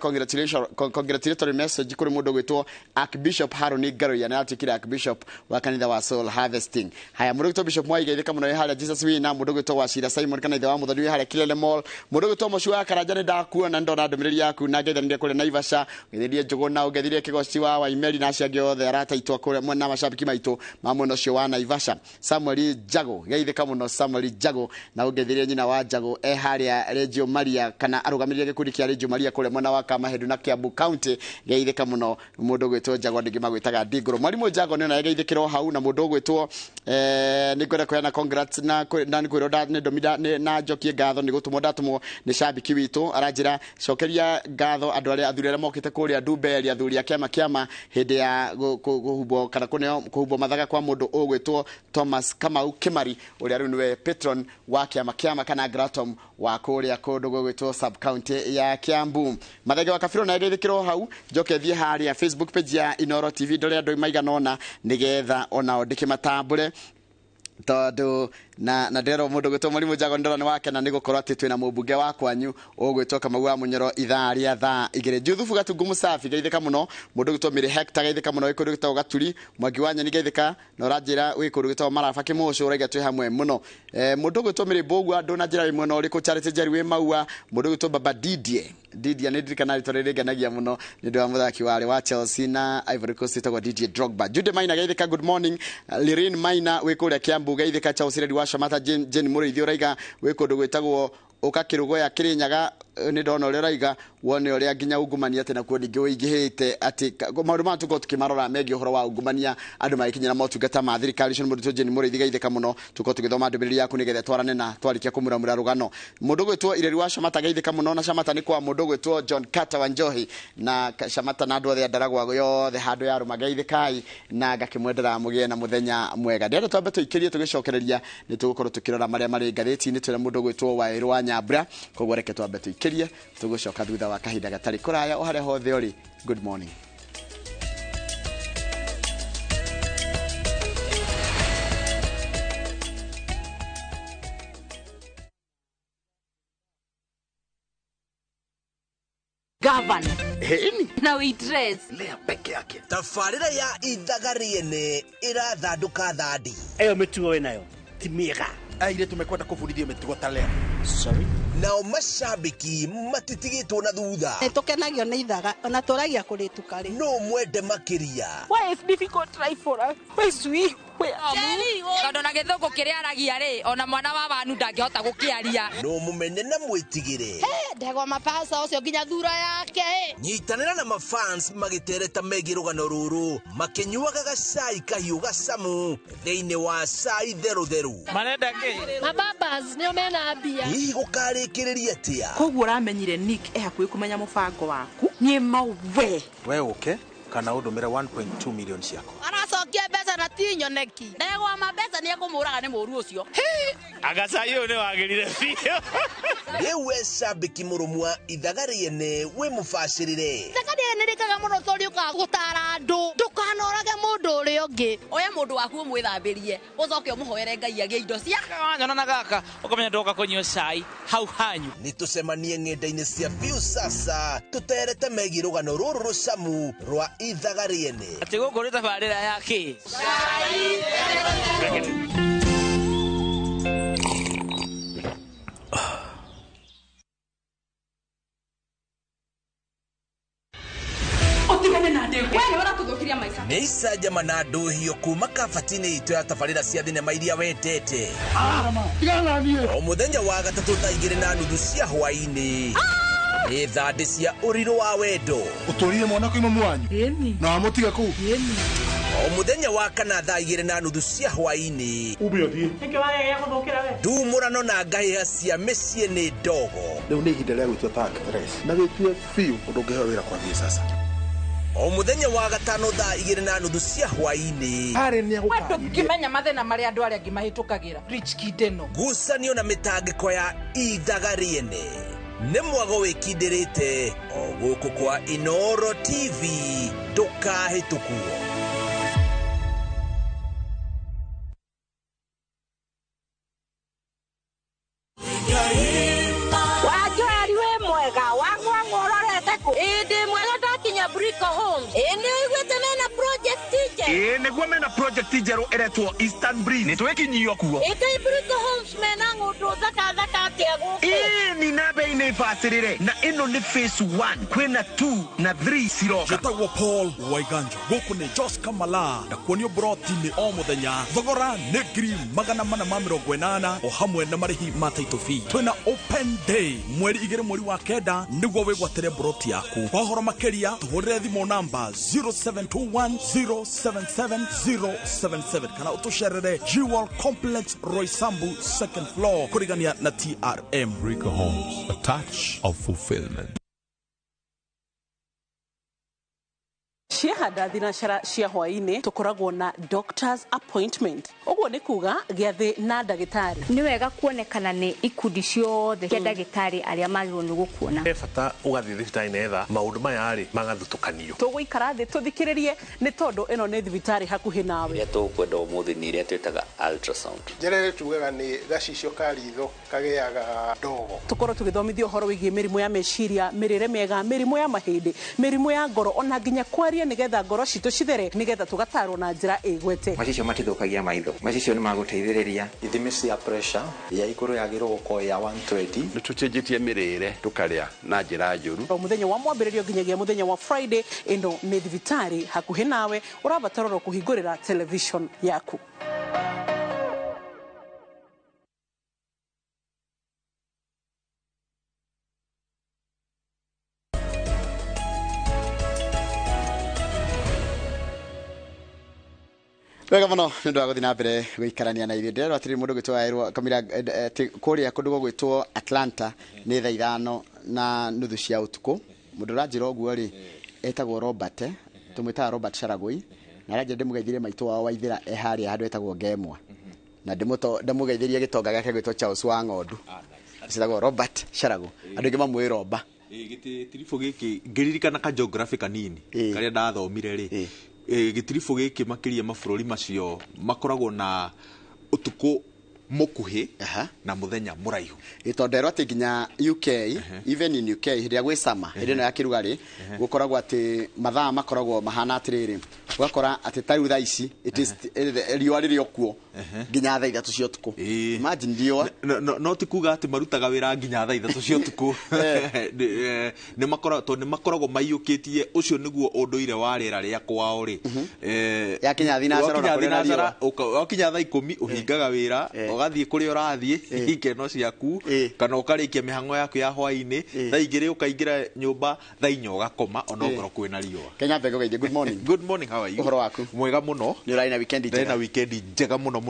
congratulatory message kũrĩ mũndũ ũgwĩtwo Archbishop Haroni Ngaruya, na atuĩkire Archbishop wa kanitha wa Soul Harvesting. Haya, mũndũ ũgwĩtwo Bishop Mwai geithika mũno harĩa Jesus Wina, mũndũ ũgwĩtwo Wachira Simon kana ithe wa mũthoni harĩa Kilele Mall, mũndũ ũgwĩtwo Mũcua Karanja nĩ waku na ndona ndomiriri yaku na ngethanire kule Naivasha ngethirie Njugu na ngethirie Kigoci wa Waimeri na aciangi othe arataitwo kule mwena mashabiki maitu mamwe cio wa Naivasha. Samuel Jago geithika muno Samuel Jago na ngethirie nyina wa Jago haria Regio Maria kana arugamirire gikundi kia Regio Maria kule mwena wa Kamahedu na Kiambu County geithika muno mundu gwitwo Jago ndingi magwitaga Ndiguru. Mwalimu Jago ni na geithikirwo hau na mundu gwitwo ningwenda kuyana congrats na kwiro ni domida na jokie gatho ni gutumwo ndatumwo ni shabiki witu aranjira cokeria gatho andu aria athurere mokite kuria Dubai athuri kiama hindi ya kuhumbo kana kuneo kuhumbo mathaga kwa mundu ugwitwo Thomas Kamau Kimari uria riu niwe patron wa kiama kana Gratom wa kuria kundu gwitwo sub county ya Kiambu. Mathage wa Kafiro na ndithikirwo hau njoke thie haria Facebook page ya Inoro TV ndore andu maiganona nigetha ona ndikimatambure tondu na ndero mundu gwitwo Mwalimu Jago ndora ni wake na nigukorwo ati twina mubunge wa kwanyu ugwitwo Kamau wa Munyoro ithaa ria thaa igire Juthufu Gatungu Musafi geithika muno mundu gwitwo Miri Hector geithika muno wikundu gwitwo Gaturi Mwangi wa Nyeni geithika no ranjira wikundu gwitwo Marafa Kimucu uraiga twi hamwe muno mundu gwitwo Miri Bogu andu na njira imwe no riku Charity Jerry wi Maua mundu gwitwo Baba Didie ni ndirikana ritorerenganagia muno ni ndu wa muthaki wa Chelsea na Ivory Coast tagwa Didier Drogba. Jude Maina geithika good morning Lirin Maina wikuria Kiambu geithika Chelsea wa Shamata Jen Murithio raiga wikundu gwitagwo ukakirugo ya Kirinyaga ni ndona uri raiga wone uri nginya ungumania ati nakuo ningi uingihite ati maundu ma tuko tukimarora megi uhoro wa ungumania andu magikinyira motungata ma thirikari cio mundu Jen Murithi geithika muno tuko tugithoma ndumiri yaku nigethe twarane na twarikia kumuramura rugano mundu gwitwo Ireri wa Shamata geithika muno na Shamata ni kwa mundu gwitwo John Carter wa Njohi na Shamata na andu othe ndaragwa yothe handu ya ruma geithikai na ngakimwendera mugie na muthenya mwega ndenda twambe tuikirie tugicokereria ni tugukorwo tukirora maria mari ngatheti ni twira mundu gwitwo Wairu wa Nyambura kogwo reke twambe tuikirie tugucoka thutha wa kahinda gatari kuraya o haria hothe uri. Good morning. Governor. Heni. Na waitress. Lea peke yake. Tafarira ya Ithagariene irathanduka thandi. Eyo mitugo we nayo. Timiga. Aire tumekwenda kufundithia mitugo ta leo. Sorry. Nao mashabiki matitigitwo na thutha. Tukenagio ni ithaga ona turagia kurituka ri. No mwende makiria. Why is difficult try for us? Why sweet? Tondu na githuku kiria aragia ri ona mwana wa banu ndangihota gukiaria no mumenye na mwitigire ndegwa mapasa ucio nginya thura yake nyitanira na mafans magitereta megi rugano ruru makinyuaga gacai kahiu gacamu thiini wa cai theru marenda ki mababas nio mena mbia hihi gukarikiriria atia koguo uramenyire Nick hakuhi kumenya mubango waku nie mauwe we uke kana udumire 1.2 million ciako aracokia mbeca na tinyoneki ndegwa mabesa ni ekumuraga ni muru ucio agacaio ni wagirire biyo yewe shabiki murumwa Ithagariene we mufashirire Ithagariene rikaga muno tori ukagutara andu ndukanorage mundu uri ungi oya mundu waku umwithambirie ucoke umuhoere Ngai agie indo cia wanyona na gaka ukamenya ndoka kunywa cai hau hanyu nitucemanie ng'enda-ini cia biu sasa tuterete megi rugano ruru rucamu rwa Ithagariene ati guku ri tabarira yake otigane na ndewe wewe uratuthukiria maica Neisa jamana nduhio kuma kabatini itu ya tabarira cia thinema iria wendete tigana nie o muthenya wa gatatu thaa 2:30 cia hwaini ni thandi cia uriro wa wendo uturire mwana kwa imamu wanyu na amutiga ku o muthenya wa kana thaa 2:30 cia hwaini ubio thie niki wage ya guthukira we ndumurano na ngahiha cia mĩciĩ nĩ ndogo riu ni ihinda ria gwitua tag race na gitue fiu undu ngeheo wira kwa thie sasa o muthenya wa gatano thaa 2:30 cia hwaini are ni agukaririe wetu kimenya mathina mari andu aria ngimahitukagira Rich Kideno ngucanio na mĩtangĩko ya Ithagariene nĩ mwago wĩkindĩrĩte o gũkũ kwa Inoro TV ndũkahĩtũkuo wajari we mwega wangwa ngororete ku indi mwega takinya Brico Homes indi igwete mena project teacher niguo mena project teacher eretwo Eastern Breeze nitwekinyio kuo indi Brico Homes mena ngundu thaka ategu ni na bei nĩ bacĩrĩre na ĩno nĩ phase 1 kwĩna 2 na 3 ciroka. Njĩtagwo Paul Waiganjo gũkũ nĩ Jos Kamala na kuonio broti-inĩ o mũthenya thogora nĩ 480 o hamwe na marĩhi ma title fee. Twĩna open day mweri 2 mweri wa kenda nĩguo wĩgwatĩre broti yaku. Kwa ũhoro makĩria tũhũrĩre thimũ namba 0721077077 kana ũtũcerere Jewel Complex Roysambu 2nd floor kũrigania na TRM. Rico Homes, a touch of fulfillment. Ciahanda thinacara cia hwaĩ-inĩ tũkoragwo na doctor's appointment. Ũguo nĩ kuga gĩathĩ na ndagĩtarĩ. Nĩ wega kuonekana nĩ ikundi ciothe cia ndagĩtarĩ arĩa magĩrĩirwo nĩ gũkuona. He bata ũgathiĩ thibitarĩ nĩgetha maũndũ maya rĩ magathutũkanio. Tũgũikara thĩ tũthikĩrĩrie nĩ tondũ ĩno nĩ thibitarĩ hakuhĩ nawe. Iria tũkwenda ũmũthĩ nĩ iria twĩtaga ultrasound. Njĩra tugaga nĩ gacicio ka ritho kagĩaga ndogo. Tũkorwo tũgĩthomithio ũhoro wĩgiĩ mĩrimũ ya meciria, mĩrĩre mĩega, mĩrimũ ya mahĩndĩ, mĩrimũ ya ngoro ona nginya kwaria nĩgetha ngoro citũ cithere nĩgetha tũgatarwo na njĩra ĩgwete. Macicio matithũkagia maitho. Macicio nĩ magũteithĩrĩria. Ithimi cia pressure ya igũrũ yagĩrĩirwo gũkorwo ya 120. Nĩ tũcenjetie mĩrĩre tũkarĩa na njĩra njũru. O mũthenya wa mwambĩrĩrio nginyagia mũthenya wa Friday ĩno nĩ thibitarĩ hakuhĩ nawe ũrabatarwo kũhingũrĩra television yaku. Wega mũno nĩ ũndũ wa gũthiĩ na mbere gũikarania na ithuĩ. Ndĩrerwo atĩrĩ mũndũ gwĩtwo Kamira kũrĩa kũndũ gwĩtwo Atlanta nĩ thaa 5:30 cia ũtukũ. Mũndũ ũranjĩra ũguo rĩ etagwo Robert, tũmwĩtaga Robert Sharagoi, na aranjĩra ndĩmũgeithĩrie maitũ wao Waithĩra harĩa handũ etagwo Ngemwa, na ndĩmũgeithĩrie gĩtonga gĩake gwĩtwo Charles wa Ng'ondu etagwo Robert Sharago, andũ aingĩ mamwĩ Roba. Gĩtiribũ gĩkĩ ngĩririkana ka geography kanini karĩa ndathomire rĩ gĩtiribũ gĩkĩ makĩria mabũrũri macio makoragwo na ũtukũ mukuhi na muthenya muraihu. Itonderwo ati nginya UK, even in UK hĩndĩ ya gwĩ sama hĩndĩ ĩno ya kĩrugarĩ gũkoragwo ati mathaa makoragwo mahana atirĩrĩ, ugakora ati tariu thaa ici riũa rĩrĩ okuo nginya thaa 3 cia ũtukũ. Imagine riũa no ti kuga ati marutaga wĩra nginya thaa 3 cia ũtukũ. Nĩ makoragwo maiyũkĩtie ũcio nĩguo ũndũire wa rĩera rĩa kwao rĩ. Yakinya thinacara wakinya thaa 10 uhingaga wĩra ugathiĩ kũrĩa ũrathiĩ ikeno ciaku kana ũkarĩkia mĩhang'o yaku ya hwaĩ-inĩ thaa 2 ũkaingĩra nyũmba thaa 4 ũgakoma ona okorwo kwĩna riũa. Kenya Mbego geithie, good morning. Good morning, how are you? Ũhoro waku? Mwega mũno. Nĩ ũrarĩ na weekend njega? Na weekend njega mũno.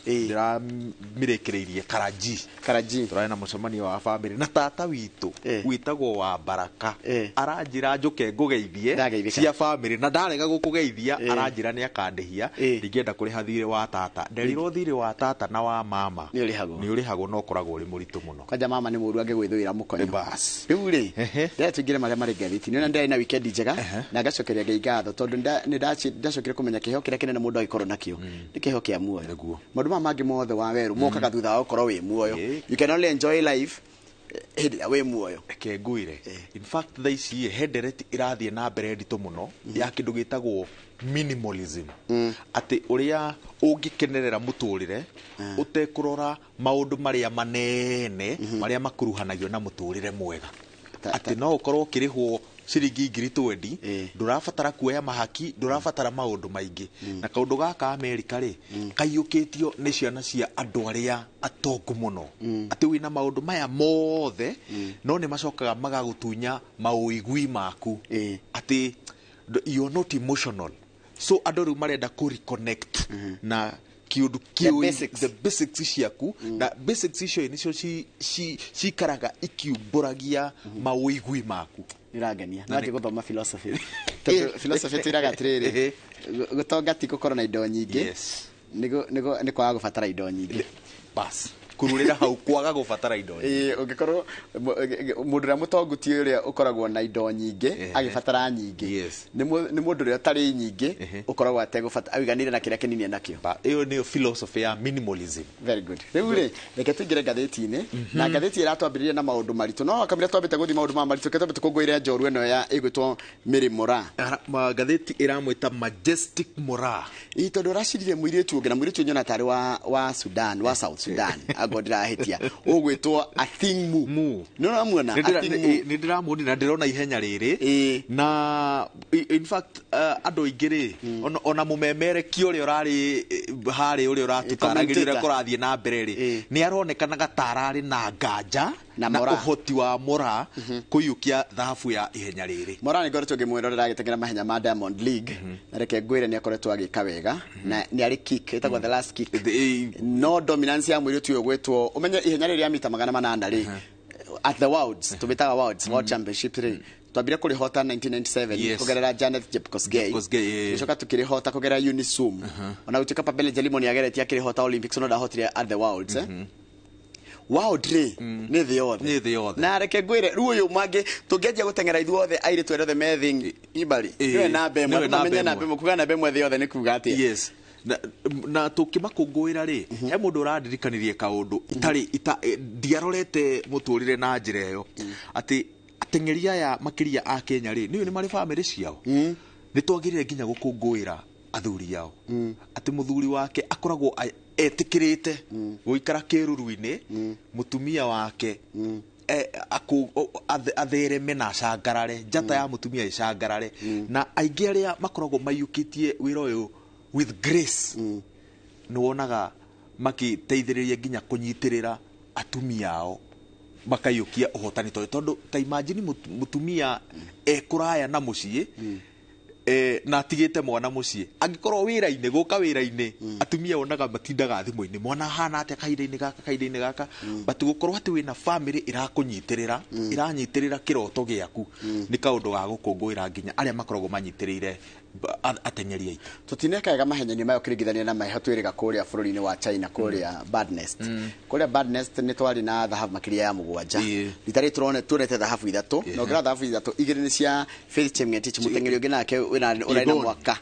Ndĩramirĩkĩrĩirie Karaji. Tũrarĩ na mũcemanio wa family na tata witũ wĩtagwo wa Baraka. Aranjĩra njoke ngũgeithie cia family na ndarega gũkũgeithia aranjĩra nĩ akandĩhia ndingĩenda kũrĩha thirĩ wa tata. Nderirwo thirĩ wa tata na wa mama nĩ ũrĩhagwo no koragwo ũrĩ mũritũ mũno. Kwanja mama nĩ mũru angĩgwĩthũĩra mũkonyo. Bas. Rĩu rĩ ndĩrenda tũingĩre marĩa marĩ ngathĩti-inĩ na ndĩrarĩ na weekend njega na ngacokeria Ngai ngatho tondũ ndacokire kũmenya kĩheo kĩrĩa kĩnene mũndũ agĩkorwo nakĩo nĩ kĩheo kĩa muoyo. Maũndũ maya mangĩ mothe wa werũ mokaga thutha wa gũkorwo wĩ muoyo. You can only enjoy life hĩndĩ ĩrĩa wĩ muoyo. Reke ngwĩre, in fact thaa ici hendereti irathiĩ na mbere nditũ mũno ya kĩndũ gĩtagwo minimalism. Atĩ ũrĩa ũngĩkenerera mũtũrĩre ũtekũrora maũndũ marĩa manene marĩa makuruhanagio na mũtũrĩre mwega. Atĩ no ũkorwo ũkĩrĩhwo ciringi 20 ndũrabatara kuoya mahaki, ndũrabatara maũndũ maingĩ. Na kaũndũ gaka Amerika rĩ kaiyũkĩtio nĩ ciana cia andũ arĩa atongu mũno. Atĩ wĩna maũndũ maya mothe no nĩ macokaga magagũtunya maũigui maku. Atĩ you are not emotional. So andũ rĩu marenda ku reconnect na kiundu the basics ciaku na basics icio nicio cikaraga ikiumbũragia maũigui maku. Nĩrangenia naje gũthoma philosophy. Philosophy tiraga atirĩrĩ gũtonga ti gũkorwo na indo nyingĩ nĩ kwaga gũbatara indo nyingĩ. Bas kururira hau kwaga gũbatara indo nyingĩ. Ũngĩkorwo mũndũ ũrĩa mũtongu ti ũrĩa ũkoragwo na indo nyingĩ agĩbatara nyingĩ. Nĩ mũndũ ũrĩa ũtarĩ nyingĩ ũkoragwo ategũbatara aiganire na kĩrĩa kĩnini nakĩo. Ĩyo nĩyo philosophy ya minimalism. Very good. Rĩu rĩ reke tũingĩre ngathĩti-inĩ na ngathĩti ĩratwambĩrĩria na maũndũ maritũ no Kamira twambĩte gũthiĩ maũndũ ma maritũ kete tũkũngũĩre njorua ĩno ya ĩgwĩtwo Mary Moraa. Ngathĩti ĩramwĩta Majestic Moraa. Tondũ ũracirire mũirĩtu ũngĩ na mũirĩtu nyona tarĩ wa Sudan, wa South Sudan ango ndirahitia ugwitwo Athingmu no namuona ni ndiramuoni na ndirona ihenya riri na in fact andu ingiri ona mumemerekia uria urari hari uria uratutaragiria kurathie na mbere ri ni aronekana gatarari na nganja na uhoti wa Mora kuyukia thahabu ya ihenya riri. Mora ni ngoretwo ngimwirorera agitengera mahenya ma Diamond League na reke ngwire ni akoretwo agika wega na ni ari kick etagwo the last kick no dominance ya mwiri tu gwetwo umenye ihenya riri ya mita 800 ri at the Worlds tubitaga Worlds World Championship ri twambire kuri hota 1997 kugerera Janet Jepkosgei icoka tukiri hota kugerera Unisum ona utika Pabele Jalimo ni ageretie akiri hota Olympics no dahotire at the Worlds World ri ni the other na reke ngwire ru uyu mage tungeje gutengera ithuothe aire twere mething ibali we na bemwe mamenye na bemwe kuga na bemwe the other ni kuga ati na tukimakungwira ri he mundu urandirikanirie kaundu itari diarorete muturire na njira yo ati atengeria ya makiria a Kenya ri ni mari family ciao ni twagirire nginya gukungwira athuri yao ati muthuri wake akoragwo etikirite guikara kiruruini mutumia wake athereme na cangarare njata ya mutumia icangarare na aingi aria makoragwo mayukitie wira uyu with grace ni wonaga makiteithiriria nginya kunyitirira atumia ao makayukia uhotani tondu ta imagine mutumia ekuraya na mucii na tigite mwana mucii angikorwo wira-ini guka wira-ini atumia onaga matindaga thimu-ini mwana hana atia kahinda-ini gaka but gukorwo ati wina family irakunyitirira iranyitirira kiroto giaku ni kaundu ga gukungwira nginya aria makoragwo manyitirire atengeri aitu tutinekaga mahenya-ini mayo kiringithania na maheho twiriga kuria bururi-ini wa China kuria Bad Nest ni twari na thahabu makiria ya mugwanja ritari turete thahabu ithatu no gira thahabu ithatu igiri ni cia Faith Chemgetich mutengeri ungi nake uraina mwaka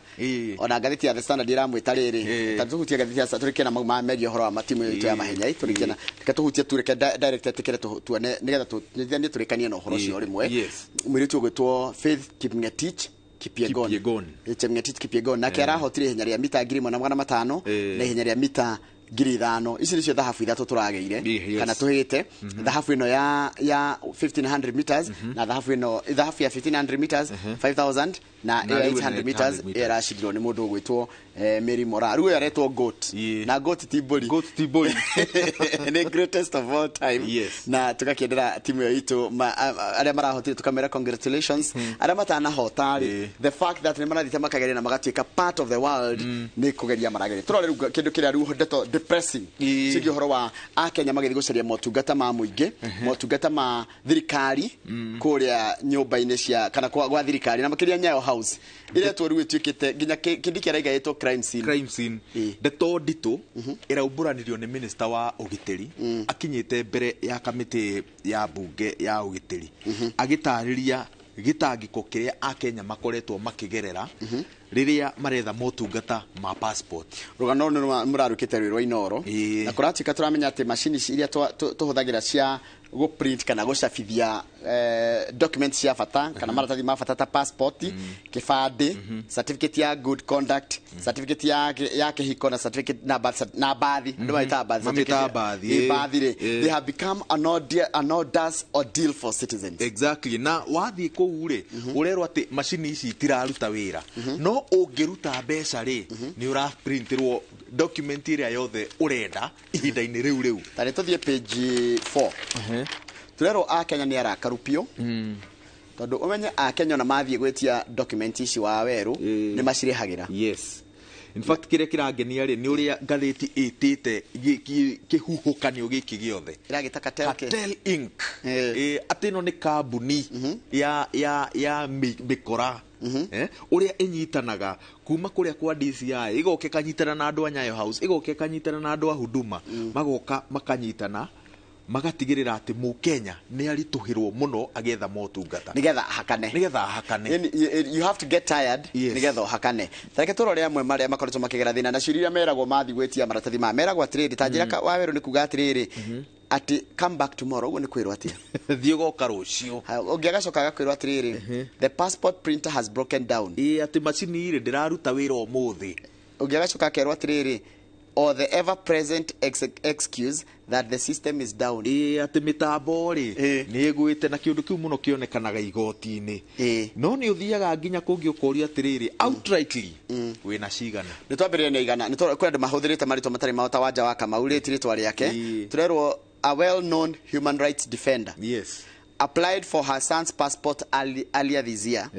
ona ngathiti ya The Standard iramwita riri tatuhutia ngathiti ya turikena ma media horo wa matimu yitu ya mahenya turikena tukatuhutia tureke direct tikere tuone nigetha tu turikanie no horo cio rimwe mwiri tu gwitwo Faith Chemgetich Kipyegon Chemgetich Kipyegon na kera hotire ihenya ria mita 1500 na ihenya ria mita 5,000 ici nicio thahabu ithatu turageire kana tuhite thahabu ino ya 1500 meters na thahabu ya 1500 meters 5000 na 800 meters erashidiro ni mundu gwitwo Mary Mora ruo yaretwo goat na goat tibori the greatest of all time na tukakiendera timu yitu aria marahotire tukamera congratulations aria matana hotari the fact that ni marathite makageria na magatuika part of the world ni kugeria marageria turore kindu kiria ruo ndeto depressing sigi horo wa Akenya magithi gucaria motungata ma muingi motungata ma thirikari kuria nyumba-ini cia kana kwa thirikari na makiria Nyayo House ile tu ruo tuikite nginya kindi kia raiga yeto crime scene ndeto ndito iraumburanirio ni minister wa ugitiri akinyite mbere ya kamiti ya bunge ya ugitiri agitariria gitangiko kiria Akenya makoretwo makigerera riria maretha motungata ma passport rugano no murarukite rwirwa Inoro na kuratika turamenya ati machine iria tuhuthagira cia go print kana go chabithia documents cia bata kana maratathi ma bata ta passport kibande certificate ya good conduct certificate ya kihiko na certificate na bathi ndo maita bathi they have become an ordeal for citizens exactly na wathi kuure urerwa ati machine ici tiraruta wira no ungiruta mbeca ri ni ura printirwo document iria yothe urenda ihinda-ini riu tari tuthie page 4 turero Akenya ni arakarupio tondu umenye Akenya na mathie gwetia document ici wa weru ni macirihagira in fact kire kirangenia ri ni uria ngatheti itite kihuhukanio giki giothe iragita Cartel Inc atino ni kambuni ya mikora uria inyitanaga kuma kuria kwa DCI igoke kanyitana na andu a Nyayo House igoke kanyitana na andu a Huduma magoka makanyitana magatigirira ati Mukenya ni arituhirwo muno agetha motungata nigetha hakane you have to get tired nigetha hakane tareke turore amwe maria makoretwo makigera thina na ciuria meragwo mathi gwetia maratathi ma meragwo atiriri tanjira wa weru ni kuga atiriri ati come back tomorrow ugo ni kwirwa atia thio goka rucio ungiagacoka gakwirwa atiriri the passport printer has broken down ati machine ire ndiraruta wira umuthi ungiagacoka kerwa atiriri or the ever-present excuse that the system is down. Ati mitambo ri ni igwite na kiundu kiu muno kionekanaga igoti-ini no ni uthiaga nginya kungi ukoria atiriri outrightly wina cigana ni twambire ni igana ni kuri andu mahuthirite marito matari mauta wanja wa Kamau ritwa riake turerwo a well-known human rights defender. Yes. Applied for her son's passport earlier this year.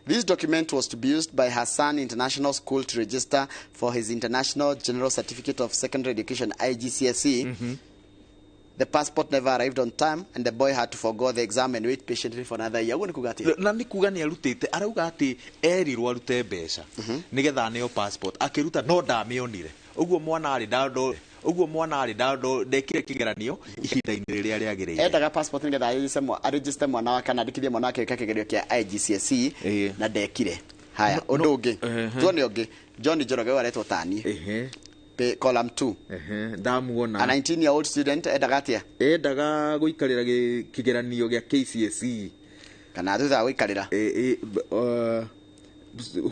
This document was to be used by her son international school to register for his International General Certificate of Secondary Education IGCSE. The passport never arrived on time and the boy had to forgo the exam and wait patiently for another year. Na ni kuga ni arutite arauga ati erirwo arute mbeca nigetha neo passport akiruta no ndamionire uguo mwana ari dado ndekire kigeranio ihinda-ini riria riagirire endaga passport nigetha aregister mwana wake na andikithie mwana wake kigerio kia IGCSE na ndekire haya undu ungi tuone ungi John Njoroge waretwo tani column 2 ndamuona a 19-year-old student endaga guikarira kigeranio gia KCSE kana thutha guikarira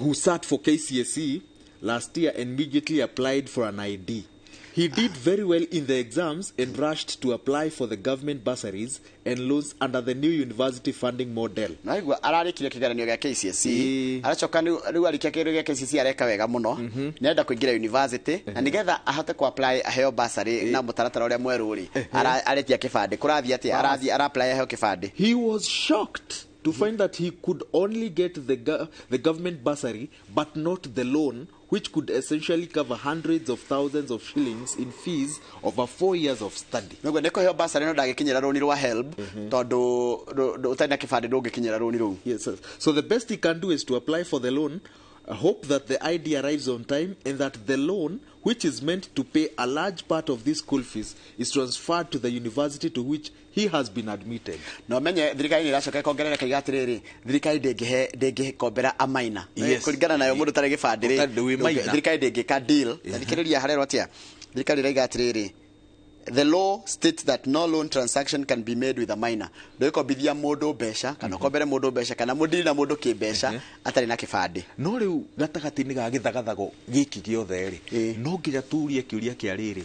who sat for KCSE last year and immediately applied for an ID. He did very well in the exams and rushed to apply for the government bursaries and loans under the new university funding model. Naigua ararikire kigeranio gia KCSE aracoka riu arikia kigeranio gia KCSE areka wega muno nenda kuingira university na nigetha ahote ku apply aheo bursary na mutaratara uria mweru ri aretia kibande kurathi ati arathi ara apply aheo kibande. He was shocked to find that he could only get the government bursary but not the loan, which could essentially cover hundreds of thousands of shillings in fees over 4 years of study. Niguo ndiko heo bursary no ndagikinyira roni rwa HELB tondu utaina kibande ndungikinyira roni ru. Yes, so the best he can do is to apply for the loan, hope that the ID arrives on time and that the loan, which is meant to pay a large part of this school fees, is transferred to the university to which he has been admitted. No menye thirikari iracoka kongerera kaiga atiriri thirikari ndingihe kombera amaina kuringana nayo mundu tare gibande ri thirikari ndingika deal thikiriria harero atia thirikari iraiga atiriri the law states that no loan transaction can be made with a minor. Ndiko bithia mundu besha kana kombere mundu besha kana mudiri na mundu kibesha atari na kibande. No riu gatagati-ini ga githagathago giki giothe ri no nginya turie kiuria kia riri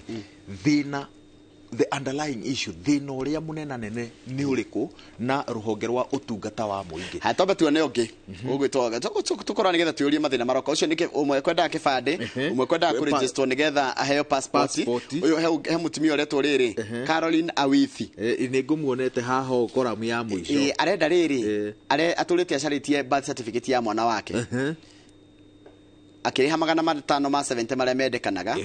thina the underlying issue thina uria munena nene ni uriku na ruhonge rwa utungata wa muingi hatombe tuone ungi ugwitwa tukora nigetha tuurie mathina maroka ucio nike umwe kwenda kibande umwe kwenda ku register nigetha aheo passport uyu he mutumia uretwo riri Caroline Awithi ni ngumuonete haha koramu ya mwisho arenda riri aturite acaritie birth certificate ya mwana wake akiriha magana 570 maria mendekanaga.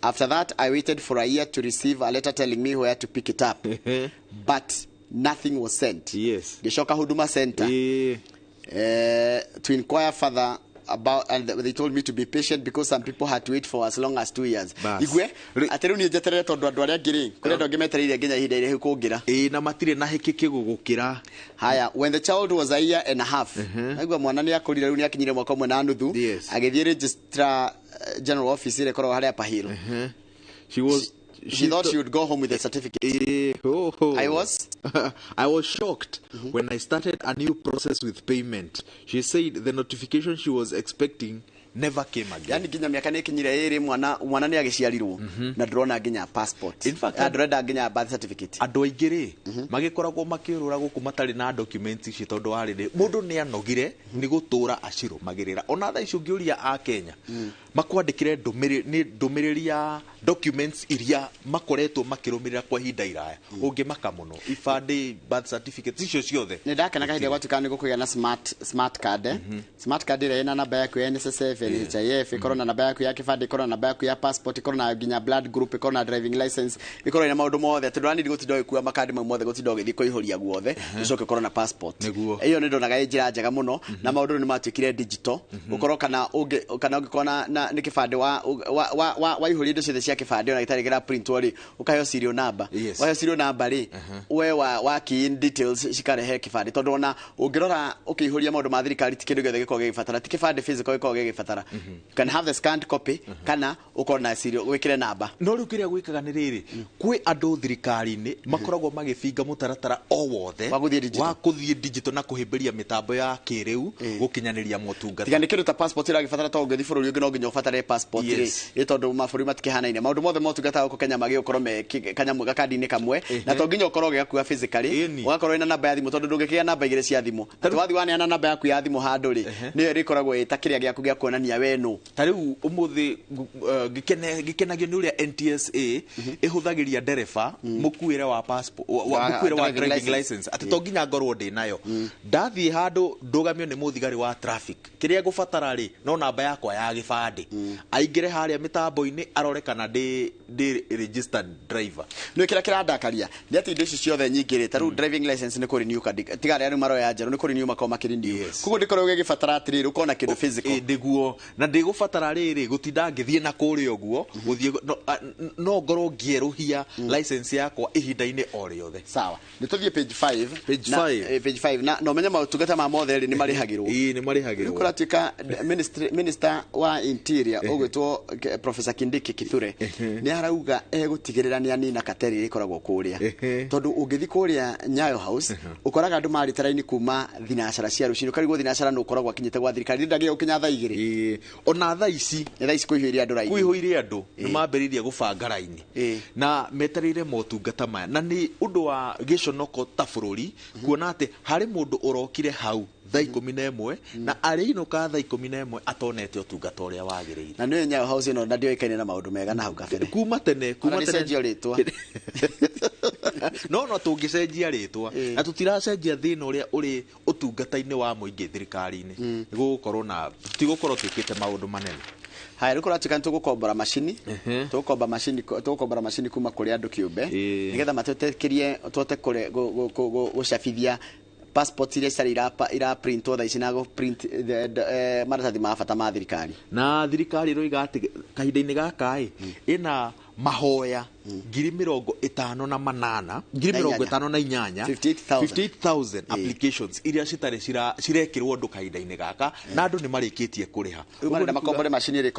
After that I waited for a year to receive a letter telling me where to pick it up but nothing was sent. Gishoka Huduma Center to inquire further about, and they told me to be patient because some people had to wait for as long as 2 years. Igwe ateru ni jeterere tondu andu aria ngiri kuri ndo ngimetereire nginya ihinda ire kugira na matire na hikiki gugukira. Haya, when the child was a year and a half naigwa mwana ni akurire riu ni akinyire mwaka umwe na nuthu agithie registrar general office ire korwo haria Pahiro. She thought she would go home with the certificate. I was shocked when I started a new process with payment. She said the notification she was expecting never came again. Yani ginya miaka ni kinyire iri mwana ni agiciarirwo na ndrona ginya passport. In fact, ndrenda ginya birth certificate. Andu aingiri magikoragwo makiurura guku matari na documents ici tondu harinde mundu ni anogire ni gutura aciro magirira ona tha icio ngiuria a Kenya makwandikire ndumiriri ya documents iria makoretwo makirumirira kwa hinda iraya ungimaka muno ibande birth certificates icio ciothe ni ndakena kahinde gwatuka ni gukugia na smart card smart card ire na namba yaku ya NSSF NHIF ikorona namba yaku ya kibande ikorona namba yaku ya passport ikorona ginya blood group ikorona driving license ikorona maundu mothe tudwani ndigutindo ikua makadi mothe gutindo githi kuihoria guothe icoke ikorona passport iyo ni ndonaga njira njega muno na maundu ni matukire digital ukoro kana ungikona na ni kibande wa ihoria indo ciothe cia kibande ona gitari gira print wali ukayo serial number wayo serial number ri we wa key in details shikarehe kibande tondu ona ungirora ukiihoria maundu ma thirikari tikindu giothe gikogege gibatara tikibande physical gikogege gibatara batara can have the scanned copy kana ukorwo na serial gwikire namba no riu kiria gwikaga ni riri kwi andu thirikari-ini makoragwo magibinga mutaratara o wothe wa kuthie digital na kuhimbiria mitambo ya kiriu gukinyaniria motungata tiga ni kindu ta passport iragibatara to ngithi bururi ungi no nginya ubatare passport ri tondu maburi matikihanaine maundu mothe motungata guko Kenya magi ukorwo me kanyamu gakadi-ini kamwe na to nginya ukorwo gakua physically ugakorwo ina namba ya thimu tondu ndungikia namba igire cia thimu ati wathi waneana namba yaku ya thimu handu ri ni rikoragwo itakiria giaku gia kuonania we no tariu umuthi gikenagio ni uria NTSA ihuthagiria ndereba mukuire wa passport mukuire wa driving license ati to nginya ngorwo ndi nayo ndathie handu ndugamio ni muthigari wa traffic kiria gubatara ri no namba yakwa ya gibandi aingire haria mitambo-ini arore kana ndi registered driver no kira ndakaria ni ati indo ciothe nyingi ri taru driving license ni kuri new card tiga ri maro ya njeru ni kuri new makoma kirindi kugo ndikorwo gigibatara atiri ukona kindu physical ndiguo na ndigubatara riri gutinda ngithie na kuri oguo guthie no ngorwo ngieruhia license yakwa ihinda-ini o riothe sawa nituthie page 5 page 5 na no menya mautungata ma mothe ri ni marihagirwo ni marihagirwo kuratika minister wa interior ogwetwo Professor Kindiki Kithure ni arauga egutigirira ni anina kateri ikoragwo kuria tondu ungithi kuria Nyayo House ukoraga andu mari taraini kuma thinacara cia rucini karigwo thinacara no ukoragwo akinyite gwa thirikari ndage ukinya thaa igiri ona thaa ici kuihuiria andu raini kuihuiria andu ni mambiriria gubanga raini na metarire motungata maya na ni undu wa giconoko ta bururi kuona ati hari mundu urokire hau thaa 11 na ariinuka thaa 11 atonete utungata uria wagiriire na ni Nyayo House no na ndio ikaine na maundu mega na hau gabere kuma tene cenjia ritwa no tungicenjia ritwa na tutiracenjia thina uria uri utungata-ini wa muingi thirikari-ini gukorwo na tigukorwo twikite maundu manene haya riko ratika tugukombora machini tugukombora machini kuma kuri andu kiumbe nigetha matutekirie twote kure gucabithia passport ile sari ira print tha ici na go print maratathi ma bata ma thirikari na thirikari roiga ati kahinda-ini gaka ina mahoya 58,000 58,000 applications iria citari cirekirwo ndu kahinda-ini gaka na andu ni marikitie kuriha umane makombore machine iri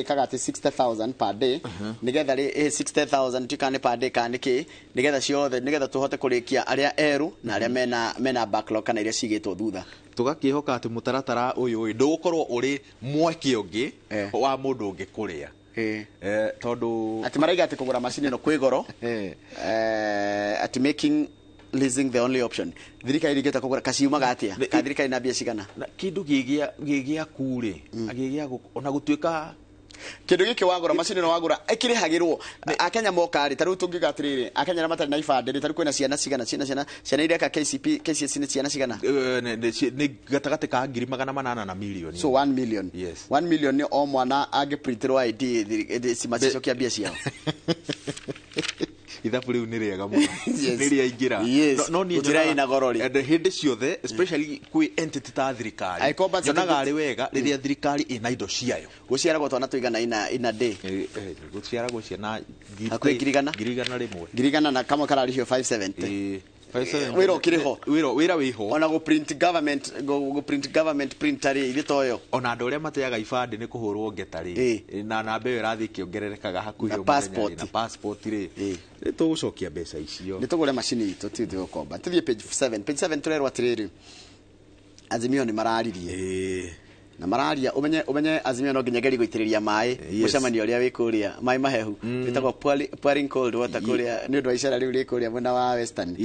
kaga ati 60,000 per day nigetha ri 60,000 tikane per day kaniki nigetha ciothe nigetha tuhote kurikia aria eru na aria mena backlog kana iria cigitwo thutha tugakihoka ati mutaratara uyu ndugukorwo uri mweke ungi wa mundu ungi kuria tondu ati maraiga ati kugura machine no kwigoro ati making leasing the only option thirikari igeta kugura kaciuma gatia ka thirikari na bia cigana kindu gigia kure agigia ona gutuika kindu giki wagura machine no wagura ikirihagirwo akenya mokari taru tungigatirire akenya matari na ibande taru kwina ciana cigana ciana iria ka KCSE ni ciana cigana ni gatagate ka 800 na million so 1 million yes 1 million ni o mwana agiprintirwo ID simacicio kia bia ciao ithabu riu ni riega muno ni ria ingira no ni njira ina gorori and hindi ciothe especially kwi entity ta thirikari yonaga ari wega riria thirikari ina indo ciayo guciaragwo twana tuigana ina day guciaragwo ciana girigana na kama kararihio 570 wira ukiriho wira wiho ona go print government printari ile toyo ona andu aria mateaga ibande ni kuhurwo ngetari na namba iyo irathi kiongererekaga hakuhi na passport ri ni tugucokia mbeca icio ni tugure machine itu tithio komba tithie page 7 turerwa atiriri Azimio ni mararirie na mararia umenye Azimio no nginya geri goitiriria mai mucemanio uria wikuria mai mahehu bitagwo pouring cold water kuria ni undu wa icera riu rikuria mwena wa Western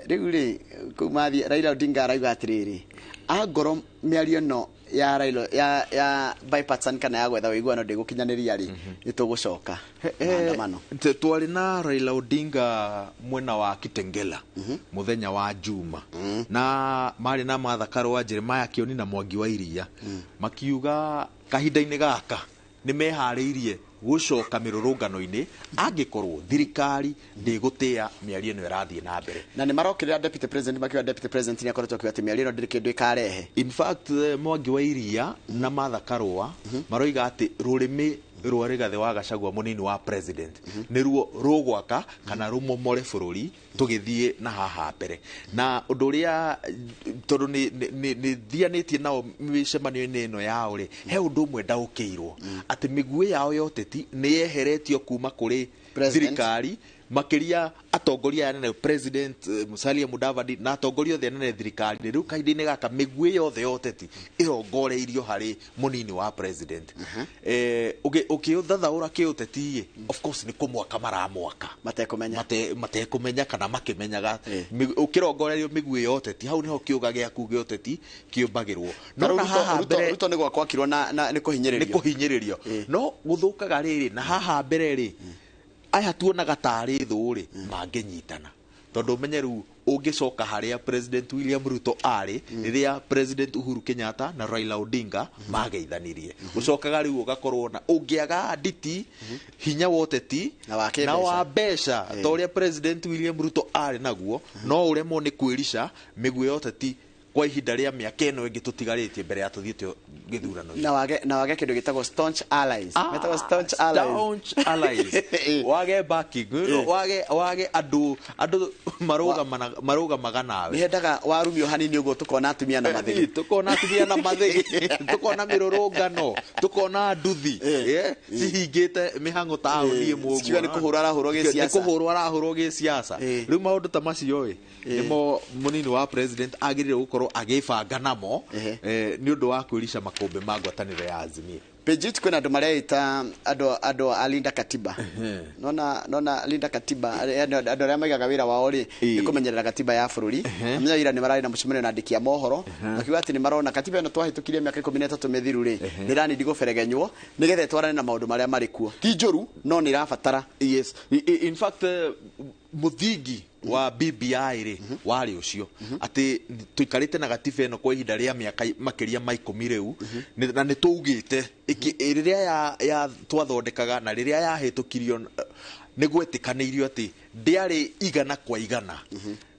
riu ri kumathi Raila Odinga arauga atiriri agoro miario no ya Raila ya bipartisan kana ya gwetha wiguano ndigukinyaniria ri nitugucoka maandamano twari na Raila Odinga mwena wa Kitengela muthenya wa Juma na mari na Martha Karua Jeremiah Kioni na Mwangi wa Iria makiuga kahinda-ini gaka ni mehariirie gucoka mirurungano-ini angikorwo thirikari ndigutia miario no irathie na mbere na ni marokirira deputy president makiwa deputy president ni akoretwo akiuga miario no ndirikindu ikarehe in fact Mwangi wa Iria na Martha Karua maroiga ati rurimi rwa Rigathi wa Gachagua munini wa president niruo rugwaka kana rumomore bururi tugithie na haha mbere na undu uria tondu ni thianitie nao micemanio-ini ino yao ri he undu umwe ndaukiirwo ati miguu yao yoteti ni yeheretio kuma kuri thirikari makiria atongoria anene president Musalia Mudavadi na atongoria othe anene thirikari riu kahinda-ini gaka miguu yothe yoteti irongoreirio hari munini wa president ukiuthathaura kiuteti of course ni kumwaka maramwaka matekumenya kana makimenyaga ukirongorerio miguu yoteti hau niho kiuga giaku gioteti kiumbagirwo no haha mbere ruto ni gwakwakirwo na ni kuhinyiririo no guthukaga riri na haha mbere ri aya tuonaga tari thuri mangenyitana tondu menyeru ungicoka haria president William Ruto ari riria president Uhuru Kenyatta na Raila Odinga mageithanirie ucokaga riu ugakorwo na ungiaga nditi hinya woteti na wa besha toria president William Ruto ari naguo no uremwo ni kwirica miguu yoteti kwa ihinda ria miaka ino ingi tutigaritie mbere ya tuthiite githurano na wage kindu gitagwo staunch allies metagwo staunch allies wage backing wage andu maruga maganawe nihendaga warumio hanini uguo tukona atumia na mathigi tukona mirurungano tukona nduthi cihingite mihango tauni imwe uguo ni kuhurwo arahurwo gi siasa riu maundu ta macio nimo munini wa president agirire gukorwo agibanga namo ni undu wa kwirica makombe ma ngwataniro ya Azimio Pejit kwena andu mareita ando alinda katiba nona linda katiba ando aria maigaga wira wao ri ni kumenyerera katiba ya bururi amenya ira ni marari na mucemanio na andiki a mohoro akiuga ati ni marona katiba ino twahitukirie miaka 13 mithiru ri ni rani ndigo feregenywo nigethe twarane na maundu maria mari kuo ti njuru no ni rabatara yes in fact muthingi wa BBI ri wari ucio ati tuikarite na gatiba ino kwa ihinda ria miaka makiria ma 10 riu na ni tuugite riria ya twathondekaga na riria yahitukirio ni gwetikanirio ati ndiari igana kwa igana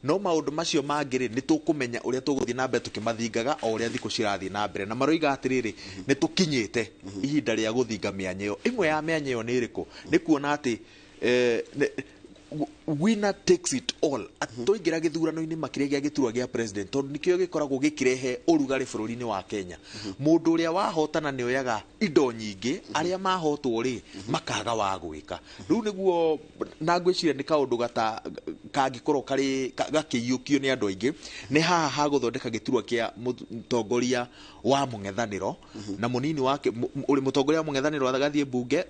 no maundu macio mangiri ni tukumenya uria tuguthii na mbere tukimathingaga o uria thiku cirathii na mbere na maroiga atiriri ni tukinyite ihinda ria guthinga mianyo imwe ya mianyo ni iriku ni kuona ati winner takes it all atoingira githurano-ini makiria gia giturwa gia president tondu nikio gikoragwo gikirehe urugari bururi-ini wa Kenya mundu uria wahotana ni oyaga indo nyingi aria mahotwo ri makaga wa gwika riu niguo na ngwiciria ni kaundu gata kangikorwo kari gakiyukio ni andu aingi ni haha ha guthondeka giturwa kia mutongoria wa mung'ethaniro na munini wake uri mutongoria wa mung'ethaniro agathie bunge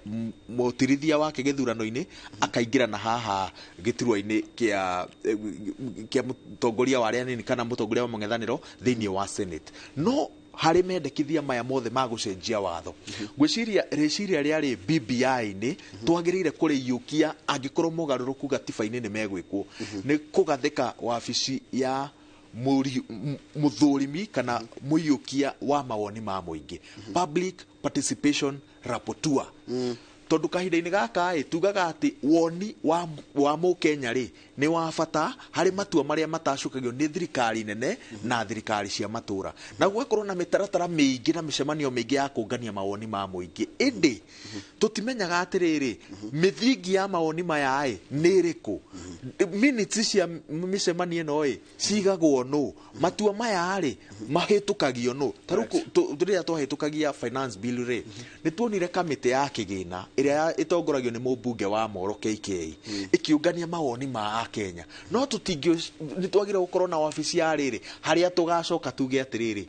mutirithia wake githurano-ini akaingira na haha giturwa-ini kia mutongoria wa aria nini kana mutongoria wa mung'ethaniro thiini wa Senate no hari mendekithia maya mothe ma gucenjia watho ngwiciria reciria riari BBI ni twagirire kuriyukia angikorwo mugaruruku gatiba-ini ni megwikwo ni kugathika wabici ya muthurimi kana muyukia wa mawoni ma muingi public participation rapporteur tondu kahinda-ini gaka tugaga ati woni wa Mukenya ri ni wa bata hari matua maria matacukagio ni thirikari nene na thirikari cia matura na gwekorwo na mitaratara mingi na micemanio mingi ya kungania mawoni ma muingi indi tutimenyaga atiriri mithingi ya mawoni maya ni iriku minutes cia micemanio ino cigagwo no matua maya ri mahitukagio no taruku turia twahitukagia finance bill ri ni tuonire kamite ya kigina iria itongoragio ni mubunge wa Moro KK ikiungania mawoni ma Kenya no tutingio ni twagire gukorwo na wabici ya riri haria tugacoka tuge atiriri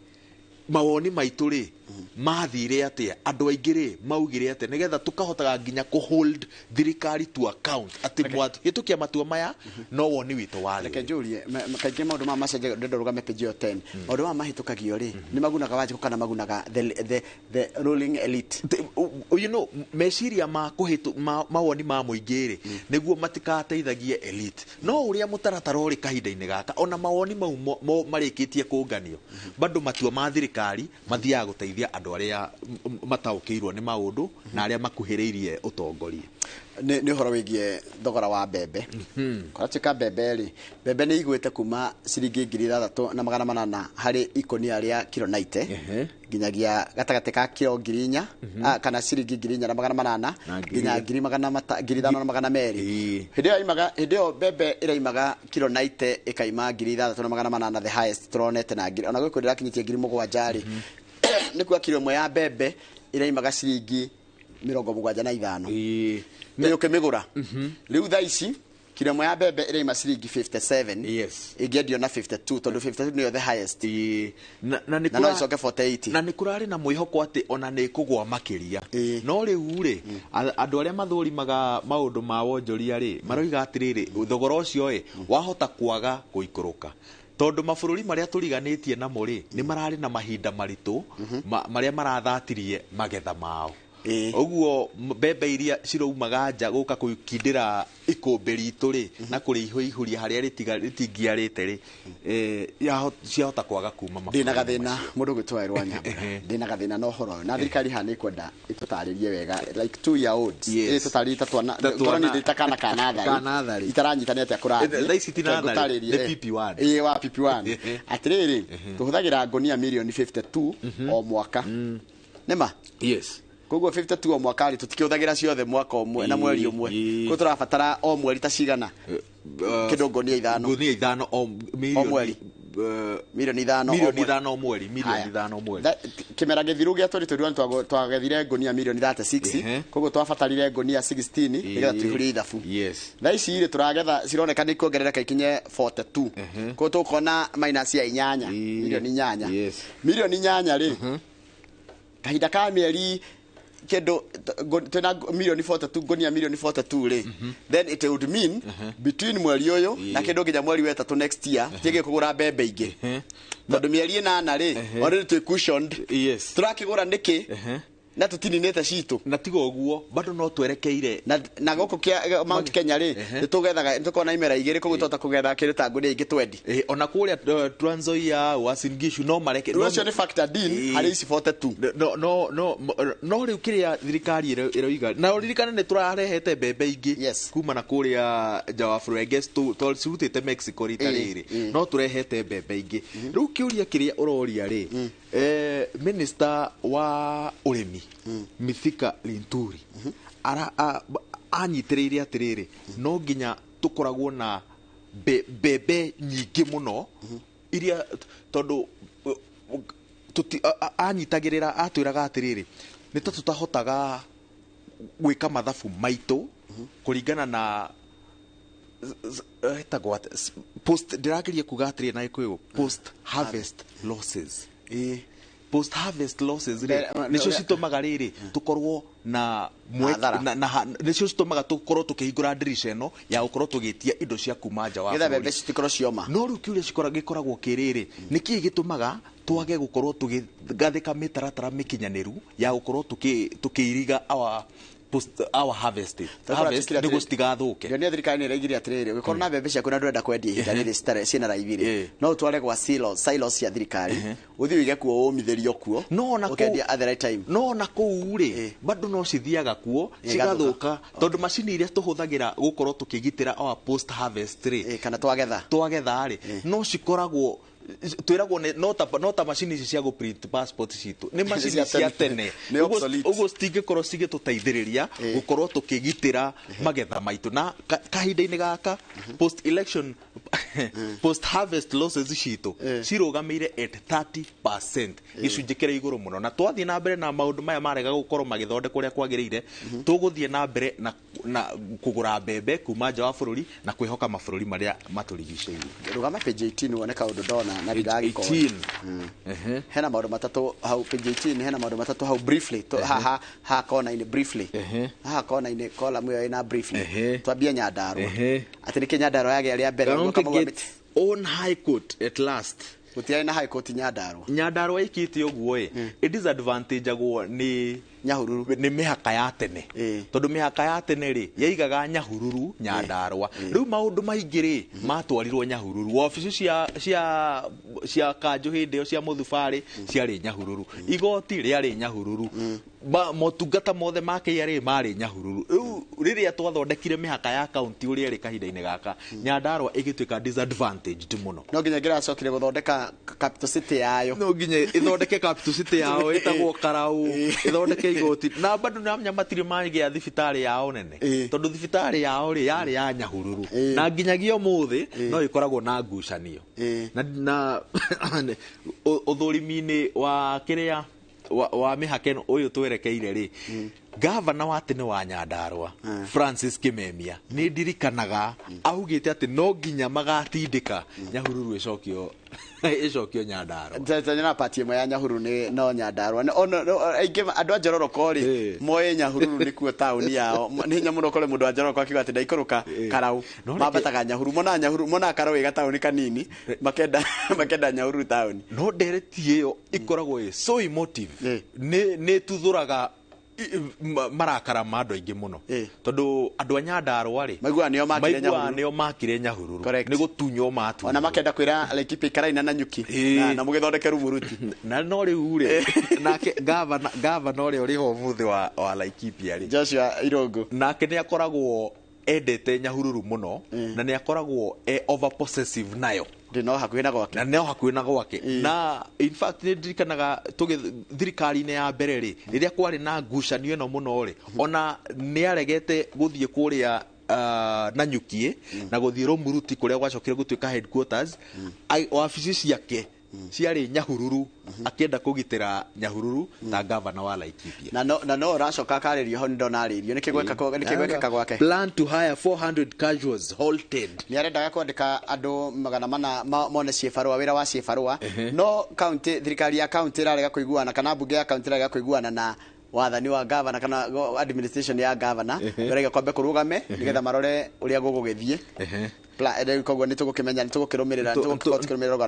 mawoni maitu ri mathire atia andu aingi ri maugire atia nigetha tukahotaga nginya ku hold thirikari to account ati mwatu hitukia matua maya no woni witu wale reke njurie kaingi maundu ma macenjia ndendo rugame page 10 maundu ma mahitukagio ri ni magunaga wajibu kana magunaga the ruling elite you know meciria ma kuhitu mawoni ma muingi ri niguo matikateithagie elite no uria mutaratara uri kahinda-ini gaka ona mawoni mau marikitie kunganio bado matua ma thirikari mathiaga guteithia gũteithia andũ arĩa mataũkĩirwo nĩ maũndũ na arĩa makuhĩrĩirie ũtongoria. Nĩ ũhoro wĩgiĩ thogora wa mbembe. Kwatuĩka mbembe nĩ igwĩte kuma ciringi 6,800 harĩ ikũnia rĩa kilo 90 nginyagia gatagatĩ ka kilo 4,000 kana ciringi 4,800 nginya 5,200. Hĩndĩ ĩyo mbembe ĩraimaga kilo 90 ĩkaima 6,800 the highest turonete, na ona gwĩkũ ndĩrakinyĩtie 7,000 nĩ kuwa kilo ĩmwe ya mbembe ĩraimaga ciringi 75. Nĩ ũkĩmĩgũra rĩu thaa ici kilo ĩmwe ya mbembe ĩraima ciringi 57 ĩngĩendio na 52 tondũ 52 nĩyo the highest na no icoke 48. Na nĩ kũrarĩ na mwĩhoko atĩ ona nĩ kũgwa makĩria, no rĩu rĩ andũ arĩa mathũrimaga maũndũ ma wonjoria rĩ maroiga atĩrĩrĩ thogora ũcio wahota kwaga gũikũrũka tondũ mabũrũri marĩa tũriganĩtie namo rĩ nĩ mararĩ na mahinda maritũ marĩa marathathirie magetha mao. Oguo mbembe iria ciraumaga nja gũka kũkindĩra ikũmbĩ ritũ rĩ na kũrĩihũihũria harĩa rĩtingiarĩte rĩ ciahota kwaga kuma mabũrũri. Ndĩna gathĩna mũndũ gwĩtwarĩrwo Nyambura, ndĩna gathĩna na ũhoro na thirikari haha nĩ kwenda ĩtũtarĩrie wega like 2 year olds ĩtũtarĩrie tatwana ngoro nĩ ndĩtakana kanathari itaranyitane atĩa kũrathiĩ thaa ici ti nathari nĩ PP1 wa PP1 atĩrĩrĩ tũhũthagĩra ngũnia mirioni 52 o mwaka nĩma. Yes. Koguo 52 o mwaka rĩ tutikĩhũthagĩra ciothe mwaka ũmwe na mweri ũmwe. Koguo tũrabatara o mweri ta cigana kĩndũ ngũnia 5 o mweri. Milioni 5 o mweri. Kĩmera gĩthiru gĩa 2021 twagethire ngũnia milioni 36. Koguo twabatarire ngũnia 16 nĩgetha tũihũrie ithabu. Thaa ici rĩ tũragetha cironeka nĩ kuongerereka ikinye 42. Koguo tũkona minus ya 8 milioni 8. Milioni 8 rĩ kahinda ka mĩeri kendo tena milioni 42 ngũnia milioni 42 rĩ then it would mean between mweri ũyũ na kendo nginya mweri wa 3 next year tige kũgũra mbembe ingĩ tondũ mĩeri 8 rĩ already tũ cushioned. Tũrakĩgũra nĩkĩ na tutininĩte citũ na tiga ũguo bado no twerekeire na gũkũ kia Mount Kenya rĩ nĩtũgethaga nĩtũkona imera igĩrĩ koguo tota kũgetha kĩrĩ ta ngũnia ingĩ 20 ona kũrĩa Trans Nzoia Uasin Gishu no mareke no cio nĩ factored in harĩ ici 42 no rĩu kĩrĩa thirikari ĩroiga na ririkane nĩ tũrarehete mbembe ingĩ kuma na kũrĩa nja wa bũrũri cirutĩte Mexico rita rĩrĩ no tũrehete mbembe ingĩ rĩu kĩũria kĩrĩa ũroria rĩ Minister wa ũrĩmi Mithika Linturi anyitĩrĩire atĩrĩrĩ no nginya tũkoragwo na mbembe nyingĩ mũno iria tondũ anyitagĩrĩra atwĩraga atĩrĩrĩ nĩ tũtahotaga gwĩka mathabu maitũ kũringana na post ndĩrageria kuga atĩrĩrĩ na gĩkũyũ post harvest losses. Post harvest losses nĩcio citũmaga rĩrĩ tũkorwo na nĩcio citũmaga tũkorwo tũkĩhingũra ndirisha ĩno ya gũkorwo tũgĩtia indo cia kuma nja wa bũrũri. No rĩu kĩũria gĩkoragwo kĩrĩrĩ nĩkĩĩ gĩtũmaga twage gũkorwo tũgĩgathĩka mĩtaratara mĩkinyanĩru ya gũkorwo tũkĩiriga our harvest nĩguo citigathũke. Ndio thirikari nĩ ĩraigire atĩrĩrĩ ũgĩkorwo na mbembe ciaku na ndũrenda kwendia ihinda rĩrĩ ciĩna raithi rĩ no ũtware gwa silos cia thirikari ũthiĩ ũige kuo ũmithĩrio kuo ũkendia at the right time. No na kũu rĩ bado no cithiaga kuo cigathũka tondũ macini iria tũhũthagĩra gũkorwo tũkĩgitĩra our post harvest rĩ kana twagetha rĩ no cikoragwo twĩragwo no ta macini ici cia gũ print passport citũ nĩ macini cia tene ũguo citingĩkorwo cigĩtũteithĩrĩria gũkorwo tũkĩgitĩra magetha maitũ na kahinda-inĩ gaka post election post harvest losses citũ cirũgamĩire at 30%, gĩcunjĩ kĩrĩ igũrũ mũno na twathiĩ na mbere na maũndũ maya marega gũkorwo magĩthondekwo ũrĩa kwagĩrĩire tũgũthiĩ na mbere na kũgũra mbembe kuma nja wa bũrũri na kwĩhoka mabũrũri marĩa matũrigicĩirie. Rũgama page 18 wone kaũndũ ndona na ndagĩkora hena maũndũ matatũ hau page 18 hena maũndũ matatũ hau briefly haha kona-inĩ briefly haha kona-inĩ column ĩyo ĩna briefly twambie Nyandarua atĩ nĩ Nyandarua yagĩa rĩa mbere on High Court at last gutiai na high court Nyandarua ikite uguo i disadvantage agwo ni Nyahururu ni mihaka ya tene tondu mihaka ya tene ri yaigaga Nyahururu Nyandarua riu maundu maingi ri matwarirwo Nyahururu ofisi cia kanjo hindi yo cia muthubari ciari Nyahururu igoti riari Nyahururu motungata mothe make yari mari Nyahururu riu riria twathondekire mihaka ya county uri ri kahinda-ini gaka Nyandarua igituika disadvantaged muno no nginya giracokire guthondeka capital city yayo no nginya ithondeke capital city yao itagwo Karau ithondeke igoti na bado namnya matiri mangi ya thibitari yao nene tondu thibitari yao ri yari ya Nyahururu na nginyagia muthi no ikoragwo na ngucanio na uthurimi-ini wa kiria wa mihakeno uyu twerekeire ri Gavana wa tene wa Nyandarua Francis Kimemia ni ndirikanaga augite ati no nginya magatindika Nyahururu icokio Nyandarua tete na party imwe ya Nyahururu ni no Nyandarua aingĩ andũ a Njororoko ri moe Nyahururu ni kuo town yao ni nya muno kole mundu a Njororoko akiuga ati ndaikũrũka Karau mambataga Nyahururu mona Karau iga town kanini makenda Nyahururu town no ndereti iyo ikoragwo so emotive ni tuthuraga marakara mandu aingi muno tondu andu a Nyandarua ri maigua nio makire Nyahururu ni gutunyo matu ona makenda kwira Laikipia ikaraina na nyuki na mugithondeke rumuruti na no riu ri nake gavana uri uri ho muthi wa Laikipia ri Joshua Irungu nake ni akoragwo endete Nyahururu muno na ni akoragwo over possessive nayo no hakuhi na gwake na in fact ni ndirikanaga thirikari-ini ya mbere ri riria kwari na ngucanio ino muno ri ona ni aregete guthie kuria Nanyuki na guthie Rumuruti kuria gwacokire gutuika headquarters offices ciake ciari Nyahururu akienda kugitira Nyahururu ta gavana wa Laikipia na no racoka karirio ho ndona aririo nikigweka gwake plan to hire 400 casuals halted ni arendaga kwandika andu 400 mone ciefarua wira wa ciefarua no county thirikari ya county irarega kuiguana kana bunge ya county irarega kuiguana na wathani wa governor kana administration ya governor irarega kwambe kurugame nigetha marore uria gugugithie koguo nä tå gå kä menya nä tå gå kä rå mä rä ra rå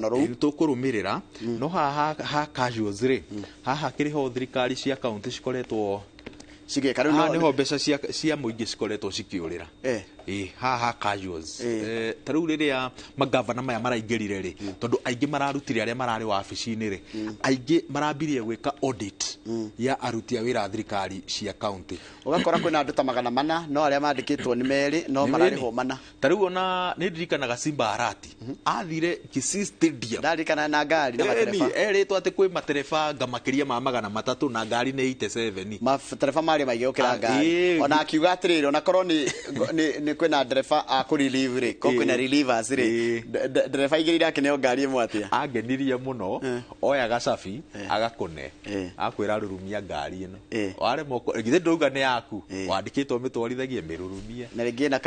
rå tå kå rå mä rä ra no haha casuals rä haha kä rä ho thirikari cia kaunti cikoretwo nä ho mbeca cia må ingä cikoretwo cikä å rä ra haha casuals ta rä u rä rä a magavana maya maraingä rire rä tondå aingä mararutire arä a mararä wabici-inä rä aingä marambirie gwä ka audit ya aruti a wä ra thirikari cia kaunti å gakora kwä na andå ta 400 no arä a mandä kä two nä merä no mararä ho mana ta rä u ona nä ndirikanaga Simba Arati athire Kisii Stadium ndarikana na ngari na matereba erä two atä kwä matereba ngamakä ria ma 300 na ngari nä 87 matereba marä maingä gå kä ra ngari ona akiuga atä rä rä ona korwo nä kwä na ndereba a kå relieve rä ko kwä na relievers rä ndereba igä rä ire akeneo ngari ä mwe atä angenirie muno oya gacabi agakune akwä ra rurumia ngari ä no waremwo githä ndåuga nä yaku wandä kä two mä twarithagie mä rurumia na rä ngä na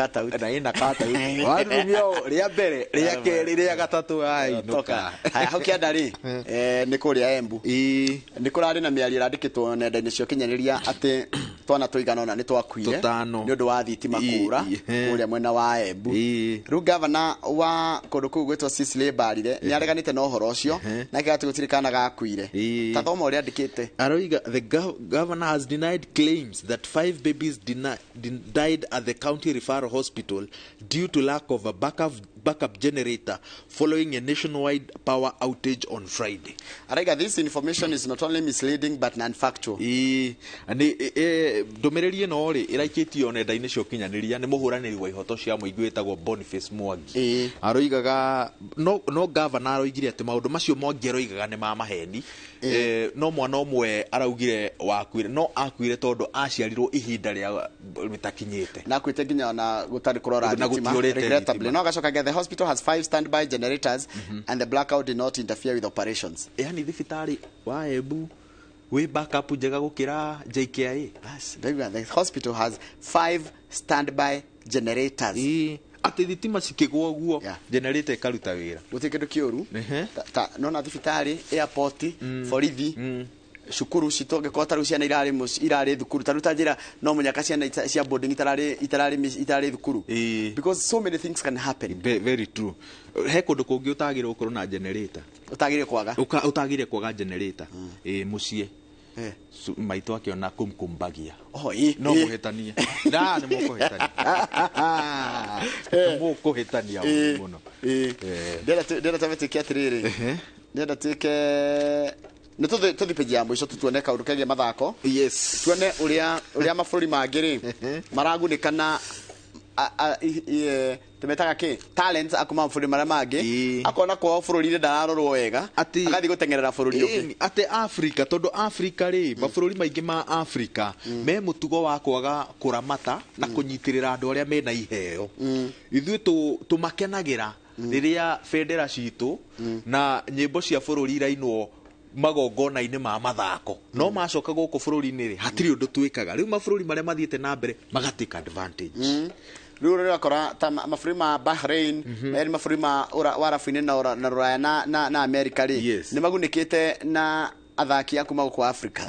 warurumia rä a mbere rä a kerä rä a gatatå hau kä anda rä nä kå rä a Embu nä kå rarä na mä ario ĩrandä kä two nenda-inä cio kinyanä ria atä twana tå igana ona nä twakuire nä å ndå wa thitima kura kå rä a mwena wa Embu rä u gavana wa kå ndå kå u gwä two Cecily Mbarire nä areganä te na å horo å cio nake gatä gå tirä kana gakuire ta thoma å rä a andä kä te aroiga the governor has denied claims that 5 babies died at the county referral hospital due to lack of a backup generator following a nationwide power outage on Friday. Araiga, this information is not only misleading but non-factual. Ndomereri ino ri iraikitio nenda-ini cio kinyanĩria nĩ mũhũranĩri wa ihoto cia mũingĩ wĩtagwo Boniface Mwangi. Aroigaga no governor aroigire atĩ maũndũ macio Mwangi aroigaga nĩ ma maheni. No mwana ũmwe araugire wakuire no akuire tondũ aciarirwo ihinda rĩa rĩtakinyĩte. Na kwĩte nginya na gũtarĩ kũrora thitima regrettably. No gacoka the hospital has 5 standby generators and the blackout did not interfere with operations. Yani thibitarĩ wa Embu we backup njega gũkĩra JKIA. Yes, the hospital has 5 standby generators. Ati thitima cikĩgwa ũguo generator ĩkaruta wĩra. Gũtirĩ kĩndũ kĩũru. No na thibitarĩ, airport, borithi cukuru citoge ko taru ciana irari thukuru taru tanjira no munyaka ciana cia boarding itarari thukuru because so many things can happen. Very true. He kundu kungi utagire ukorwo na generator, utagire kwaga generator mucie maito akiona kumbagia no muhetania na ni mukuhetania mukuhetania muno ndera tavetike atiriri ndera tike nä tå thiä page ya må ico tå tuone kaå ndå kegiä mathako tuone å rä a mabå rå ri mangä rä maragunä kana tå metaga kä talent akuma mabå rå ri marä a mangä akona kwao bå rå ri-inä ndararorwo wega agathiä gå tengerera bå rå ri å ngä atä Africa tondå Africa rä mabå rå ri maingä ma Africa me må tugo wa kwaga kå ramata na kå nyitä rä ra andå arä a mena iheo ithuä tå makenagä ra rä rä a bendera citå na nyä mbo cia bå rå ri irainwo magongona-inä ma mathako no macoka gå kå bå rå ri-inä rä hatirä å ndå twä kaga rä u mabå rå ri marä a mathiä te na mbere magatake advantage rä u rä rakora ta mabå rå ri ma Bahrain merä mabå rå ri ma warabu-inä na ruraya na Amerika rä nä magunä kä te na athaki akuma gå kå Africa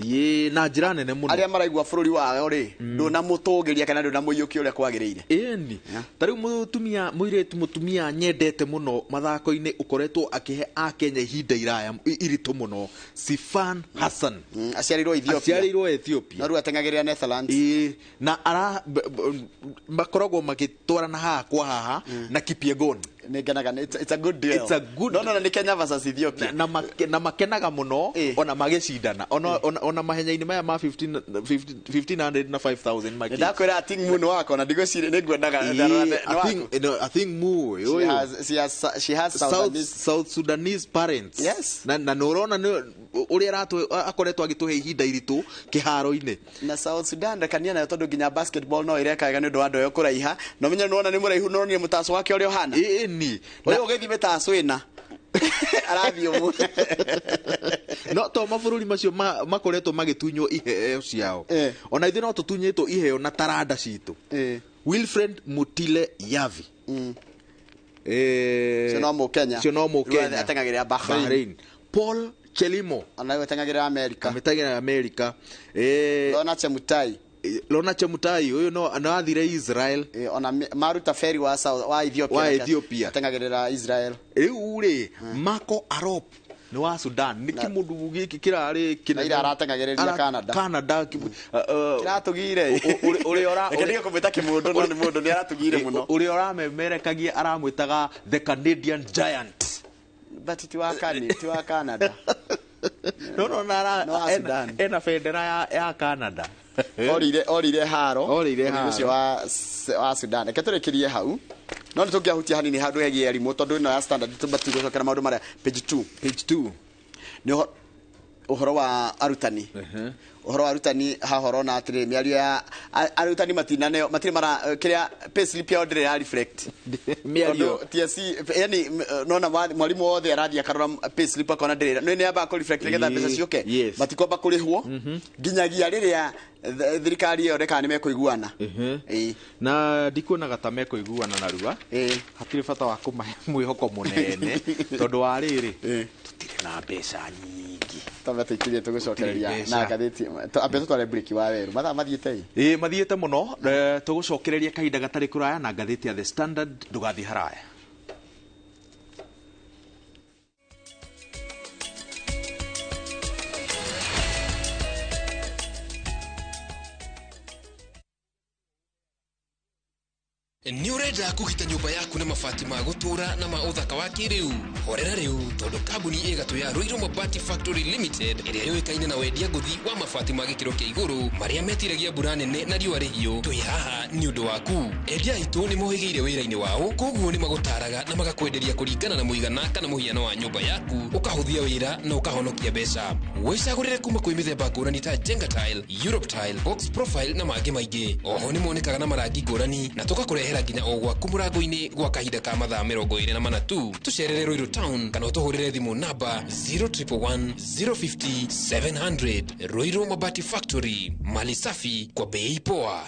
na njä ra nene må no arä a maraigua bå rå ri wao rä ndå na må tå gä ria kana ndå na må iyå kä å rä a kwagä rä ire ĩni ta rä u må tumia nyendete må no mathako-inä å koretwo akä he a Kenya ihinda iraya iritå må no Sifan Hassan aciarĩirwo Ethiopia no rä u ateng'agä rä ra Netherlands na makoragwo magä twarana haha kwa haha na Kipyegon it's a good deal. No ni Kenya versus Ethiopia na makenaga muno ona magicindana ona mahenya-inĩ maya ma 1500 na 5000 maki ndakwira I think muno wako na ndigocire niguendaga I think mu she has South Sudanese parents na nurona uri akoretwo agituhe ihinda iritu kiharo-inĩ na South Sudan rekania nayo tondu nginya basketball no irekaga ni undu wa ndoyo kuraiha no menya nuona ni muraihu no ni mutaso wake uri ohana oyo gethi metaso ina arathi umu no to mabå rå ri macio makoretwo magĩtunywo iheo ciao ona ithuĩ no tũtunyĩtwo iheo na taranda citũ Wilfred Mutile Yavi cio no Mũkenya ateng'agĩrĩra Bahrain Paul Chelimo anawe ateng'agĩrĩra America Lona Chemutai uyu no athire Israel ona Maruta Ferry wa Ethiopia ateng'agĩrĩra Israel riu ri Marco Arop ni wa Sudan ni kimundu giki kirari kinene arateng'agĩrĩria Canada kiratugire uri ora ndio kumwita kimundu no ni mundu ni aratugire muno uri ora memerekagia aramwitaga the Canadian Giant but ti wa Canada no ena bendera ya Canada orire haro ucio wa Sudan reke tũrĩkĩrie hau no nĩ tũngĩahutia hanini handũ hegie arimũ tondũ ĩno ya standard tũbatiĩ gũcokera maũndũ marĩa page 2 nĩ ũhoro wa arutani ũhoro wa arutani hahoro na atĩrĩ mĩario ya arutani matirĩ mara kĩrĩa payslip yao ndĩrĩ ya reflect mĩario TSC yani nona mwarimũ wothe arathiĩ akarora payslip akona ndĩrĩ nĩ yambaga kũ reflect nĩgetha mbeca ciũke matikwamba kũrĩhwo nginyagia rĩrĩa thirikari ĩyo ndeka nĩ mekũiguana na ndikuonaga ta mekũiguana narua hatirĩ bata wa kũmahe mwĩhoko mũnene tondũ wa rĩrĩ tũtirĩ na mbeca nyingĩ tũtikirie tũgũcokereria na ngathĩti ambe tũtware break wa werũ mathaa mathiĩte mathiĩte mũno tũgũcokereria kahinda gatarĩ kũraya na ngathĩti ya The Standard ndũgathiĩ haraya. Ni urenda kugita nyumba yaku na mabati ma gutura na ma uthaka wa kiriu horera riu tondu kambuni igatu ya Ruiru Mabati Factory Limited iria yoikaine na wendia nguthi wa mabati ma gikiro kia iguru maria metiragia mbura nene na riua rihio twi haha ni undu waku endia itu ni mohigeire wira-ini wao koguo ni magutaraga na magakwenderia kuringana na muigana kana muhiano wa nyumba yaku ukahuthia wira na ukahonokia mbeca wicagurire kuma kwi mithemba ngurani ta Jenga Tile, Europe Tile, Box Profile na mangi maingi oho ni monekaga na marangi ngurani na tugakurehera nginya o gwaku murango-ini gwa kahinda ka mathaa 24 tu tucerere Ruiru Town kana utuhurire thimu namba 0111 050 700. Ruiru Mabati Factory, mali safi kwa bei poa.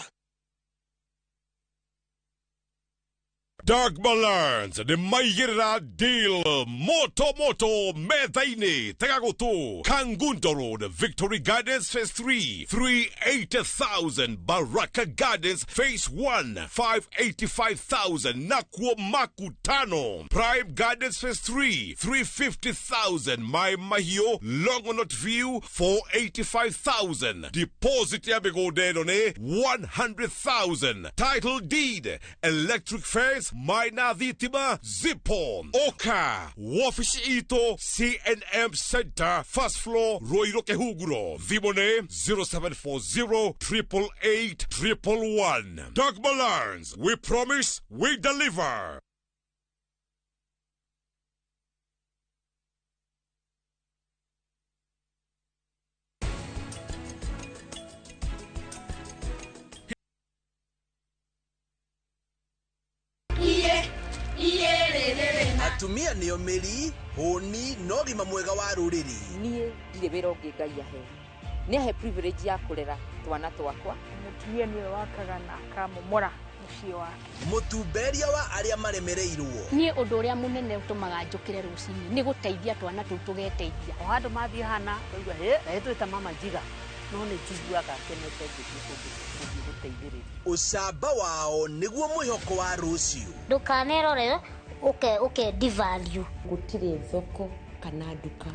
Doug Balance, the Maigera deal, Moto Methaine, Tagagoto, Kangunto Road, Victory Gardens Phase 3, 380,000, Baraka Gardens Phase 1, 585,000, Nakwa Makutano, Prime Gardens Phase 3, 350,000, My Mahio, Longonot View, 485,000, Deposit Yabigodedone, 100,000, Title Deed, Electric Fence, Maina Vitima, Zipon, Oka, Wafish Ito, CNM Center, First Floor, Roiroke Huguro, Vibone 0740 888 111. Doug Balance, we promise, we deliver. Atumia nio meri honi no gima mwega wa ruriri nie ndire wira ungi ngai ahe ni ahe privilege ya kurera twana twakwa mutumia niwe wakaga na akamomora muciĩ wake mutumberia wa aria maremereirwo nie undu uria munene utumaga njukire rucini ni guteithia twana tu tugeteithia o handu mathie hana oiga he twita mama njiga no ni njiguaga kenete guteithĩrĩria ucamba wao niguo mwihoko wa rucio ndukanerore uke devalue gutire thoko kana nduka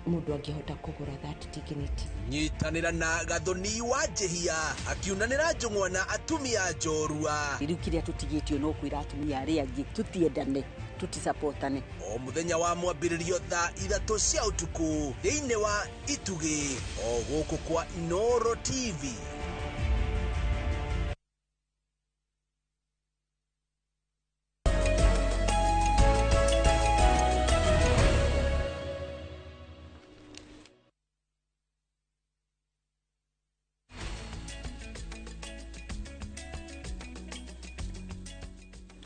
mundu angihota kugura that dignity nyitanira na gathoni wa jehia akiunanira njung'wa na atumia njorua irikiria tutigitio no kwira atumia aria angi tutiendane tutisupportane o muthenya wa mwambiririo thaa 3 cia utuku thiini wa itugi o guku kwa Inoro TV.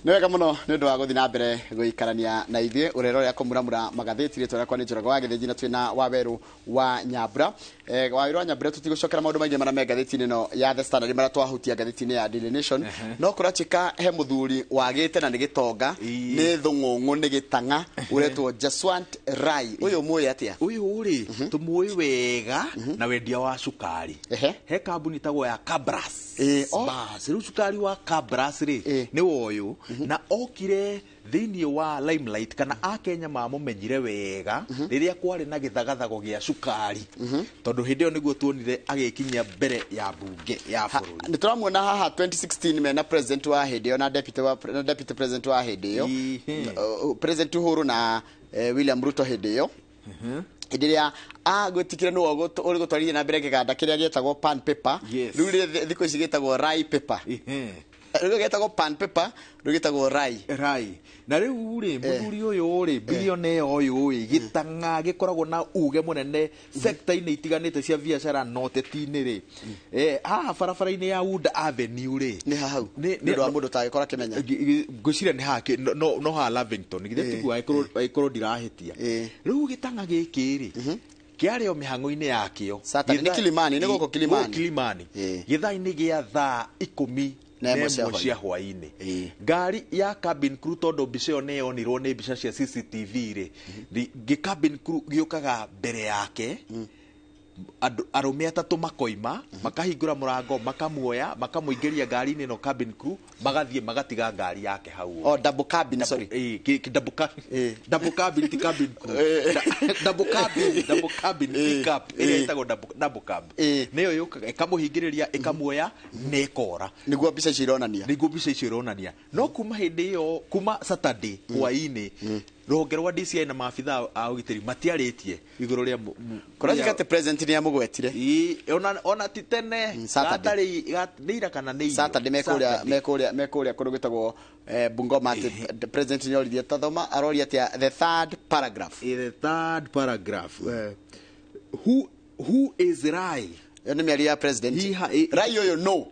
Nĩ wega mũno nĩ ũndũ wa gũthiĩ na mbere gũikarania na ithuĩ ũrero rĩa kũmuramura magathĩti rĩtwa rĩakwa nĩ Njoroge wa Gĩthĩnji na twĩna Waweru wa Nyambura. Waweru wa Nyambura tũtigũcokera maũndũ maingĩ marĩa me ngathĩti-inĩ ĩno ya The Standard marĩa twahutia ngathĩti-inĩ ya Daily Nation. No kũratuĩka he mũthuri wagĩte na nĩ gĩtonga nĩ thũng'ũng'ũ nĩ gĩtang'a ũretwo Jaswant Rai. Ũyũ mũĩ atĩa? Ũyũ rĩ tũmũĩ wega na wendia wa cukari. He kambuni tagwo ya Kabras. Bas rĩu cukari wa Kabras rĩ nĩ woyũ na okire thiini wa Limelight kana akenya mamumenyire wega riria kwari na githagathago gia cukari tondu hindi yo niguo tuonire agikinyia mbere ya bunge ya bururi ni turamuona haha 2016 mena president wa hindi yo na deputy president wa hindi yo president Uhuru na William Ruto hindi yo idiria agwetikire no uri gutwarithia na mbere kiganda kiria gietagwo pan paper riu thiko ici gietagwo Rai paper Rugo getagwo pan paper, rugo getagwo Rai. Na riu ri muthuri uyu ri billionaire uyu ri gitang'a gikoragwo na uge munene sector-ini itiganite cia biashara noteti-ini ri. Barabara-ini ya Wood Avenue ri. Ni hau. Ni ndo mundu tagikora kimenya. Ngwicira ni hake no ha Lavington githe tigu aikoro ndirahitia. Riu gitang'a giki ri. Kiari o mihango-ini yakio. Ni Kilimani, ni goko Kilimani. Githa-ini gia thaa 10 nemo cia hwaini ngari ya cabin crew tondo mbica ne yonirwo ni mbica cia CCTV ri cabin crew giukaga mbere yake arume atatu makoima makahingura murango makamuoya makamuingiria ngari-ini no cabin crew magathie magatiga ngari yake hau double cabin sorry double cabin ti cabin crew double cabin pickup ile itago double cab neyo yukaga ikamuhingiriria ikamuoya nekora niguo mbica ironania no kuma hindi yo kuma Saturday hwaini rũhonge rwa DCI na maabitha a ũgitĩri matiarĩtie igũrũ rĩa kũrathikate president ni amũgwetire ona ti tene gatarĩ nĩira kana nĩ Saturday mekuria kũndũ gwĩtagwo Bungoma president ni oririe tathoma aroria atia the third paragraph who is Rai ni miari ya president Rai uyu no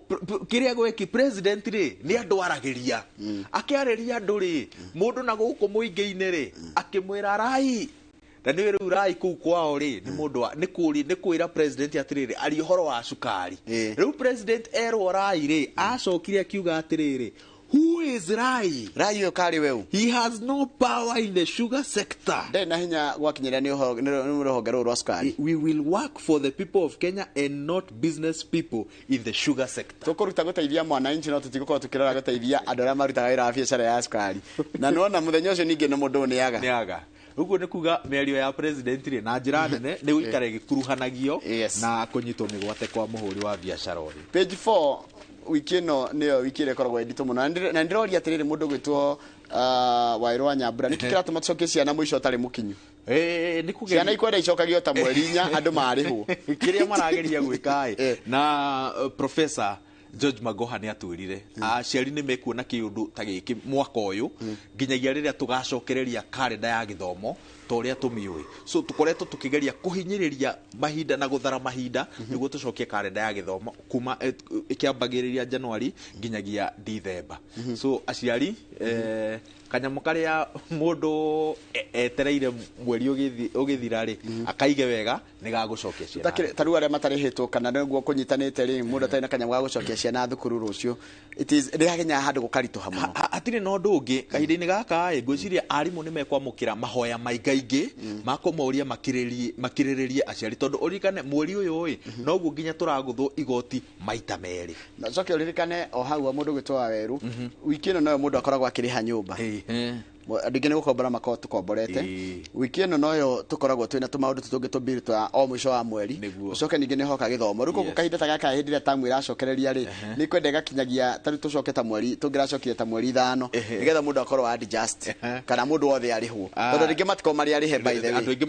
kiria gweki president ri ni andu aragiria akiareria andu ri mundu na guku muingi-ini ri akimwira Rai na ni riu Rai kuu kwao ri ni mundu ni kwira president atiriri ari horo wa cukari riu president erwo Rai ri acokire akiuga atiriri Who is Rai? Rai ukari weu. He has no power in the sugar sector. Na hinya gwakinyira ni ruhonge rwa sukari. We will work for the people of Kenya and not business people in the sugar sector. Tukuruta guteithia mwananchi no tutigukorwo tukirora guteithia andu aria marutaga wira wa biacara ya sukari. Na nona muthenya ucio ningi no mundu ni aga. Uguo ni kuga mĩario ya president ri na njira nene ni guikara igikuruhanagio na kunyitwo migwate kwa muhuri wa biacara uri. Page 4 wiki ino niyo wiki ire koragwo ndito muno na ndiroria atiriri mundu gwitwo Wairũ wa Nyambura niki kiratuma tucokie ciana mwico tari mukinyu. Ni kuge ciana ikwenda icokagio ta mwerinya andu marihwo kiria marageria gwika na professor George Magoha ni atwirire aciari ni mekuona kiundu ta giki mwaka uyu nginyagia riria tugacokereria kalenda ya githomo toria tumiui so tukoretwo tukigeria kuhinyiriria mahinda na guthara mahinda niguo tucokie kalenda ya githomo kuma ikiambagiriria January nginyagia December so aciari kanyamu karia mundu etereire mweri ugithira ri akaige wega ni gagucokia ciana taru aria matarihitwo kana niguo kunyitanite ri mundu atari na kanyamu ga gucokia ciana thukuru rucio it is rihagenya handu gukarito hamwe atire no ndungi kahinda-ini gaka ngwiciria arimu ni mekwamukira mahoya maingaingi makomoria makiriririe aciari tondu urikane mweri uyu noguo nginya turaguthwo igoti maita meri na coke uririkane o hau mundu gwitwa Waweru wiki ino no mundu akoragwo akiriha nyumba ndigene gukombora makao tukomborete wiki ino noyo tukoragwo twina tumaundu tutungi tubiri twa o mwisho wa mweri ucoke ningi ni hoka githomo riku gukahinda ta gaka hindi ria tamu iracokereria ri ni kwende gakinyagia tari tucoke ta mweri tungiracokia ta mweri 5 nigetha mundu akorwo adjust kana mundu wothe arihwo tondu ringi matiko mari arihe by the way andu ingi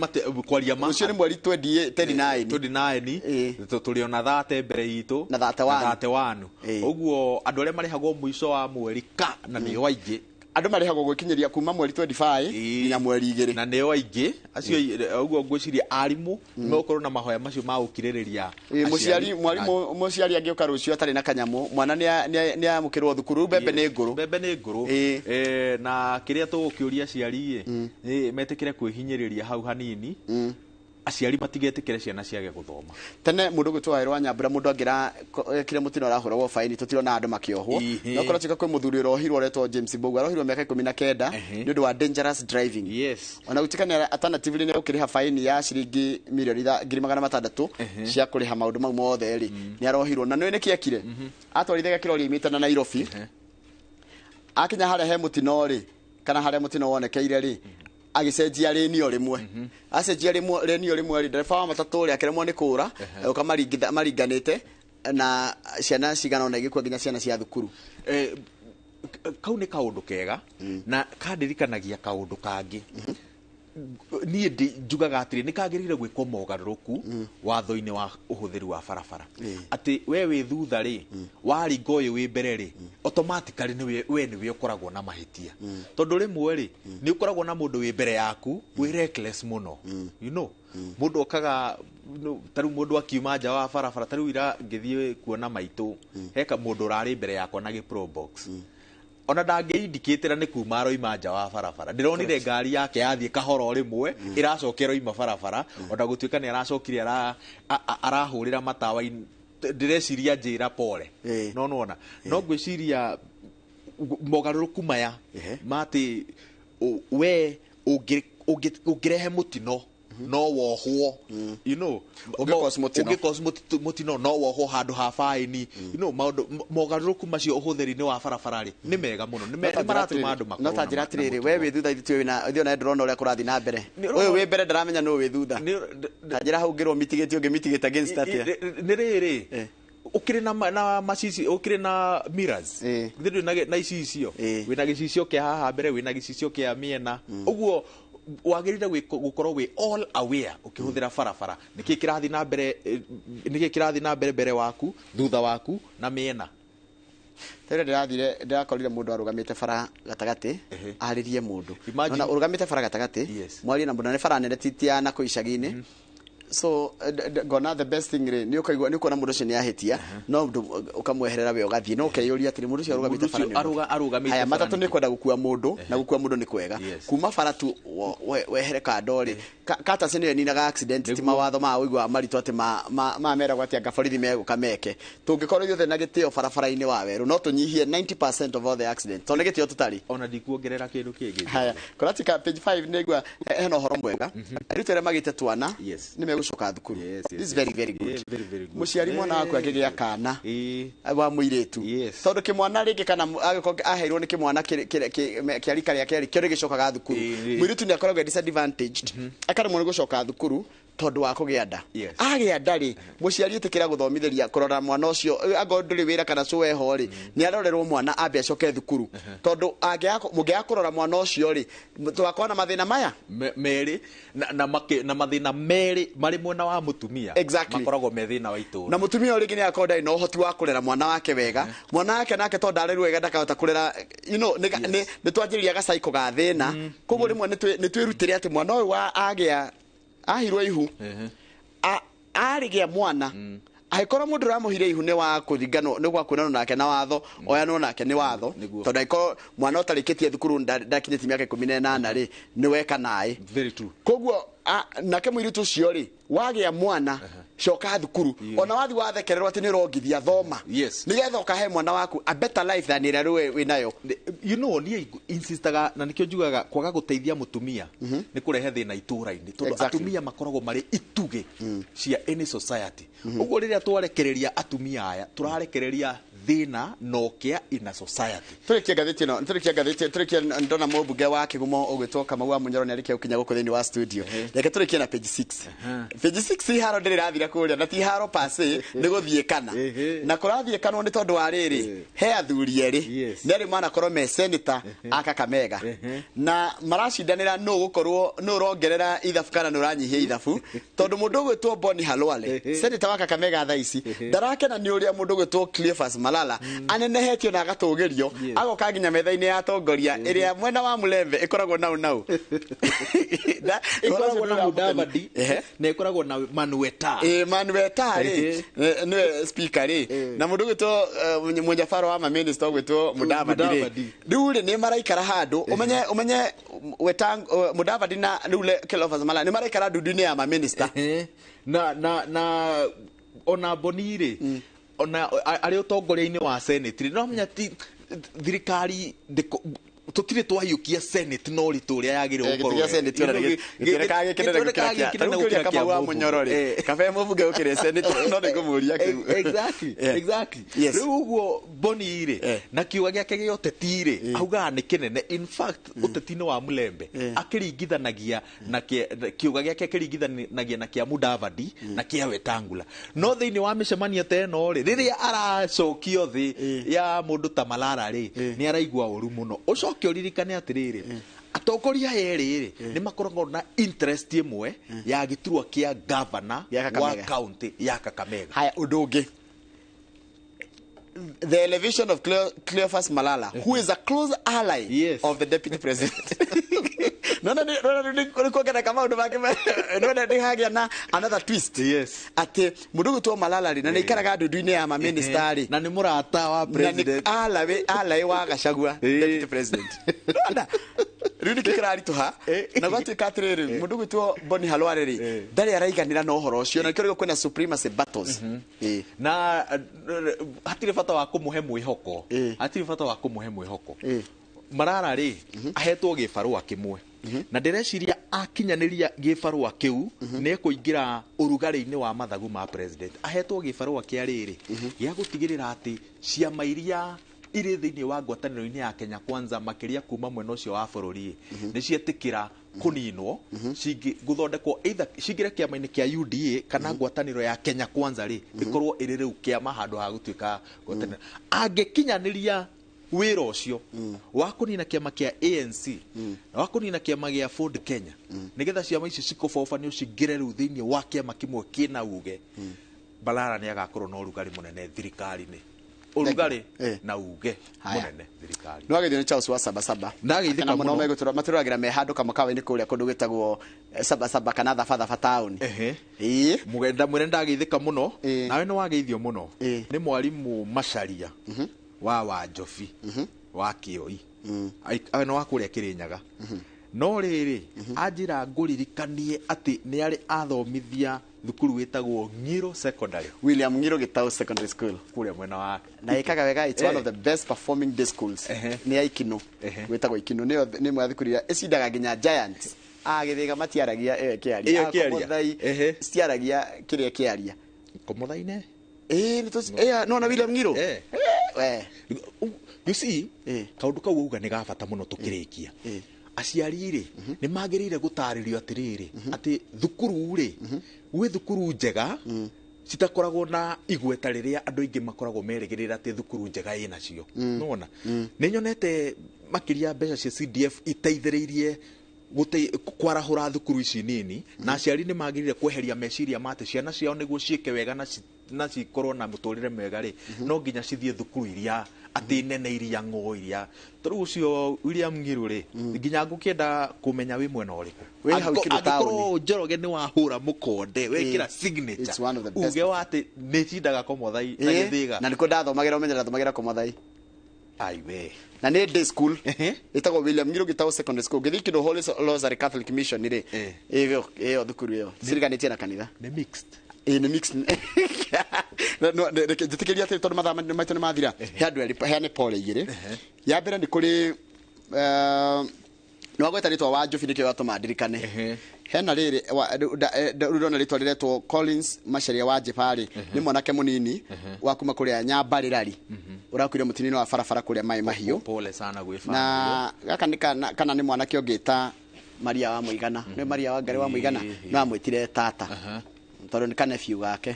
kwaria ma ucio ni mweri 29 turiona 30 mbere itu na 31 uguo andu aria marihagwo mwisho wa mweri ka na ni waingi andu marihagwo gwikinyiria kuma mweri 25 nginya mweri 2 na neo aingi acio uguo ngwiciria arimu mekorwo na mahoya macio ma ukiririria muciari mwarimu muciari angiuka rucio atari na kanyamu mwana ni amukirwo thukuru bebe ni nguru na kiria tugukiuria aciari metikire kwihinyiriria hau hanini aciari matigetikire ciana ciage guthoma tene mundu gwitwa Wairũ wa Nyambura mundu angira kire mutino arahurwo faini tutirona andu makiohwo no korwo tika kwi muthuri urohirwo retwo James Mbogu arohirwo miaka 19 ni undu wa dangerous driving ona gutikana alternatively ni ukiriha faini ya ciringi milioni 600,000 cia kuriha maundu mau mothe ri ni arohirwo na ni kiekire atwarithega kirori imitana na Nairobi akinya hare he mutino ri kana hare mutino wonekeire ri agicenjia renio rimwe acenjia renio rimwe ri ndereba wa matatu ri akiremwo ni kura ukamaringanite na ciana cigana ona igikwa nginya ciana cia thukuru kau ni kaundu kega na kandirikanagia kaundu kangi niä njugaga atä nä kagä gwä mogaruruku watho-inä wa ũhũthĩri wa barabara atä we wĩ thutha rĩ waringa ũyũ wĩ mbere rĩ automatically we nĩwe ũkoragwo na mahĩtia tondũ rĩmwe rĩ nĩ ũkoragwo na mũndũ wĩ mbere yaku wĩ reckless mũno you know mũndũ okaga tarĩu mũndũ akiuma nja wa barabara tarĩu ira ngĩthiĩ kuona maitũ heka mũndũ ũrarĩ mbere yakwa na gĩ pro box ona ndangĩindicatĩra nĩ kuma aroima nja wa barabara ndĩronire ngari yake yathiĩ kahoro rimwe ĩracokera oima barabara ona gũtuĩka nĩ aracokire arahũrĩra matawa-inĩ ndĩreciria njĩra pole no nona no ngwĩciria mogarũrũku maya matĩ we ũngĩrehe mũtino no wohwo you know ungikos mutino no wohwo handu ha faini you know mogaruruku macio uhuthiri-ini wa barabara ri ni mega muno ni maratuma andu makoro no ta njira atiriri we wi thutha ithu wina ithio na ndrona uria kurathi na mbere uyu wi mbere ndaramenya no wi thutha ta njira hau ngirwo mitigate ungi mitigate against atia ni riri ukire na macisi ukire na mirrors thiru na icicio wina gicicio kia haha mbere wina gicicio kia miena uguo wagirire gukorwo we all aware ukihuthira barabara niki kirathi na mbere mbere waku thutha waku na miena tere ndirakorire mundu arugamite bara gatagati aririe mundu na urugamite bara gatagati mwari na mundu ne bara nene titia na kuicagini so gonna the best thing ni ukaigwa ni kuona mundu cio ahitia no ukamweherera we ugathie no ukeyuria atiri mundu cio arugamite bara arugamite aya matatu ni kwenda gukua mundu na gukua mundu ni kwega kuma bara tu wehere ka ndori kata sene ni na accident ti mawatho ma uigwa maritu ati ma mera gwati anga borithi meguka meke tungikorwo yothe na gitio barabara-ini wa weru no tunyihie 90% of all the accidents to negitio tutari ona ndikuongerera kindu kingi haya kuratika page 5 negwa heno horo mwega ritere magite twana ni megucoka thukuru this is very very good muciari mwana waku agigia kana wa muiretu tondu kimwana ringi kana aheirwo ni kimwana kiarika ria keri kyo gicokaga thukuru muiretu ni akoragwo disadvantaged akaremwo ni gucoka thukuru tondu wa kugia nda agia nda ri muciari itikira guthomitheria kurora mwana ucio ago nduri wira kana so weho ri ni arorerwo mwana ambe acoke thukuru tondu mugia kurora mwana ucio ri twakona mathina maya meri na mathina meri mari mwena wa mutumia makoragwo methina wa ituru na mutumia uri ngini akonda no hoti wa kurera mwana wake wega mwana wake nake tondu arerwo wega ndakahota kurera ni twanjiriria ga cycle ga thina koguo rimwe ni twirutire ati mwana uyu agia ahirwo ihu arigia mwana aikora mundu ramuhire ihu ne wa kuthingano ne gwa kunano nake na watho oya no nake ni watho tondu aiko mwana utarikitie thukuru ndakinyiti miaka 18 ri ni weka nae very true koguo nake muiritu cio ri wagia mwana coka thukuru ona wathi wathekererwo ati ni rongithia thoma nigetha ukahe mwana waku a better life than ira ruwe winayo you know ni insistaga na nikio njugaga kwaga guteithia mutumia ni kurehe thina itura-ini tondu atumia makoragwo mari ituge cia any society uguo riria twarekereria atumia aya turarekereria thina nokia in society turikia gathiti turikia ndona mubunge wa Kigumo ugwitwo Kamau wa Munyoro ni arikia ukinya guku thini wa studio reke turikia na page 6 page 6 haro ndiri rathira kuria na ti haro pase ni guthie kana na kurathie kana ni tondu wa riri he athuri eri neri mana korwo me senator aka Kamega na maracindanira no gukorwo no rongerera ithabu kana no ranyihia ithabu tondu mundu ugwitwo Boni Halwale senator wa Kamega tha ici ndarakena ni uria mundu ugwitwo Cleophas Malala anenehetio na agatugerio agoka nginya metha-ini ya tongoria iria mwena wa Mulembe ikoragwo nau ikoragwo na Mudavadi na ikoragwo na Manueta Manueta ri ni speaker ri na mundu gwitwo Munjafaro wa minister gwitwo Mudavadi riu ri ni maraikara handu umenye wetang Mudavadi na rule Cleophas Malala ni maraikara ndundu-ini ya minister na ona Bonire ona ari utongoria-ini wa senate no menya ti thirikari tutire twayukia senate no ritu uria yagire gukorwo senate ora gire kage Kamau wa Munyoro ri kabe mubunge ukire senate no ndingumuria kiu exactly riu uguo Boni ri na kiuga giake gioteti ri auga ni kinene in fact uteti-ini wa Mulembe akiringithanagia na kiuga giake akiringithanagia na kia Mudavadi na kia Wetangula no thiini wa micemania ta eno ri riria aracokio thi ya mundu ta Malala ri ni araigua uru muno ucoke uririkane atiriri atongoria eri ni makoragwo na interest imwe ya giturwa kia governor wa county ya Kakamega haya undu ungi the elevation of Cleophas Malala who is a close ally of the deputy president no kuongera kama undu make no ndi hagia na another twist ati mundu gutwo Malala ri na ikaraga ndundu-ini ya minister ri na ni murata wa president alawe wa Gachagua deputy president rudi kikirari tuha na gwatu katrere mundu gutwo Boni Halwale ri ndari araiganira no horo ucio na kirego kwena supremacy battles na hatire fata wa kumuhe mwihoko hatire fata wa kumuhe mwihoko Malala ri ahetwo gibarua kimwe na ndireciria akinyaniria gibarua kiu ne kuingira urugari-ini wa mathagu ma president ahetwo gibarua kia riri gia gutigirira ati ciama iria iri thiini wa ngwataniro-ini ya Kenya Kwanza makiria kuma mwena ucio wa bururi ni cietikira kuninwo guthondekwo either cingire kiama-ini kia UDA kana ngwataniro ya Kenya Kwanza ri ikorwo iri riu kiama handu ha gutuika ngwataniro angikinyaniria wira ucio wa kunina kiama kia ANC na wa kunina kiama gia Ford Kenya nigetha ciama icio cikobobanio cingire riu thiini wa kiama kimwe kina uge Malala ni agakorwo na urugari munene thirikari-ini urugari na uge munene thirikari no agithio ni Charles wa Sabasaba ndagithika muno megutura maturagira me handu kama kawe-ini kuria kundu gitagwo Sabasaba kana Thabatha town mugenda mwire ndagithika muno nawe ni wageithio muno ni mwarimu Macharia wa Wanjofi wa Kioi ano wa kuria Kirinyaga no riri anjira nguririkanie ati ni ari athomithia thukuru witagwo Ngiro Secondary, William Ngiro Gitau Secondary School kuria mwena wa na ikaga wega. It's one of the best performing day schools ni ya Ikino witagwo Ikino ni mwa thukuru ya icindaga nginya Giants agithiga matiaragia kiaria akomuthai stiaragia kiria kiaria komuthaine no na William Ngiro you see kaundu kau uga ni gabata muno tukirikia aciari ri ni magirire gutaririo atiriri ati thukuru ri gwe thukuru njega citakoragwo na igweta riria andu ingi makoragwo merigirira ati thukuru njega ina cio nona ni nyonete makiria mbeca cia CDF iteithiririe kwarahura thukuru ici nini na aciari ni magirire kweheria meciria mate ciana ciao niguo ciike wega na cikorwo na muturire mwega ri no nginya cithie thukuru iria ati nene iria ngo iria toru ucio William Ngiro ri nginya ngukienda kumenya wi mwena uriku we haukiru tauni Njoroge ni wahura mukonde wekira signature uge wate ni cindaga komothai na githiga na niko ndathomagira umenyera thomagira komothai aiwe na ni day school itagwo William Ngiro Gitau Secondary School githikiro Holy Rosary Catholic Mission ri iyo thukuru iyo siriganitie na kanitha ni mixed ni mixed no ndetikiria ati tondu mathama maitone mathira handu heane pole igire ya mbere ni kuri no gweta ritwa wa Njobi nikyo watuma ndirikane hena riri rurona ritwa riretwo Collins Macharia wa Jepari ni mwanake munini wa kuma kuria Nyambari rari urakwire mutinini wa farafara kuria mai mahiu pole sana gwe family na gaka kana ni mwanake ongeta Maria wa Muigana ni Maria wa Ngari wa Muigana no amwitire tata tondu ni nephew gake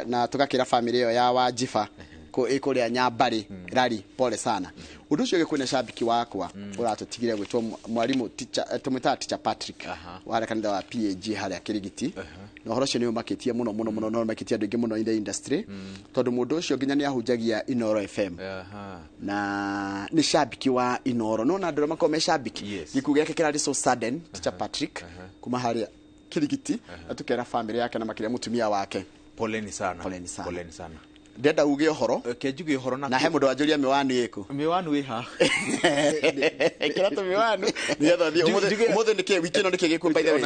na tugakira family yo ya wa Jifa ikuria Nyambari rari pole sana undu ucio gikwina shabiki wakwa uratutigire gwitwo mwarimu teacher tumita teacher Patrick wale kanitha wa PAG haria Kirigiti no horo cio ni umakitie muno no makitie andu ingi muno in the industry tondu mundu ucio nginya ni ahunjagia Inoro FM na ni shabiki wa Inoro no na ndu makome shabiki gikuge yake kirari so sudden teacher Patrick kuma haria Kirigiti atukera family yake na makiria mutumia wake poleni sana ndenda uge horo kenjuge horo na he mundu anjuria miwani yiku miwani wi ha kirato miwani nigetha thie umuthe nike wiki no nike giku by the way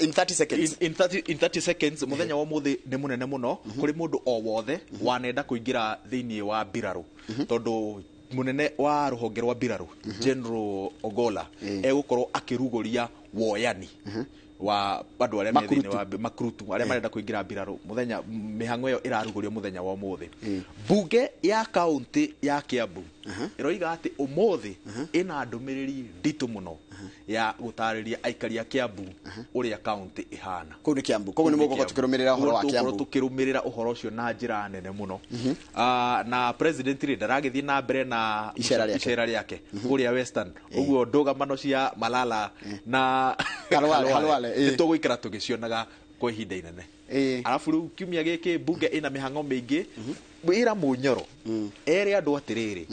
in 30 seconds in 30 seconds muthenya wa umuthe ni munene muno kuri mundu o wothe wanenda kuingira thiini wa Mbiraru tondu munene wa ruhonge rwa Mbiraru General Ogola egukorwo akiruguria woyani wa andu aria methini wa makurutu aria marenda kuingira Mbiraru muthenya mihango iyo irarugurio muthenya wa umuthe bunge ya county ya Kiambu iroiga ati umuthe ina ndumiriri nditu muno ya gutariria aikari a Kiambu uria county ihana kuu ni Kiambu koguo ni mugo tukirumirira uhoro wa Kiambu tukirumirira uhoro ucio na njira nene muno na president ri ndaragithie na mbere na icera riake uria Western uguo ndugamano cia Malala na Kalwale nituguikara tugicionaga kwa ihinda inene alafu riu kiumia giki bunge ina mihango mingi wira munyoro eri andu atiriri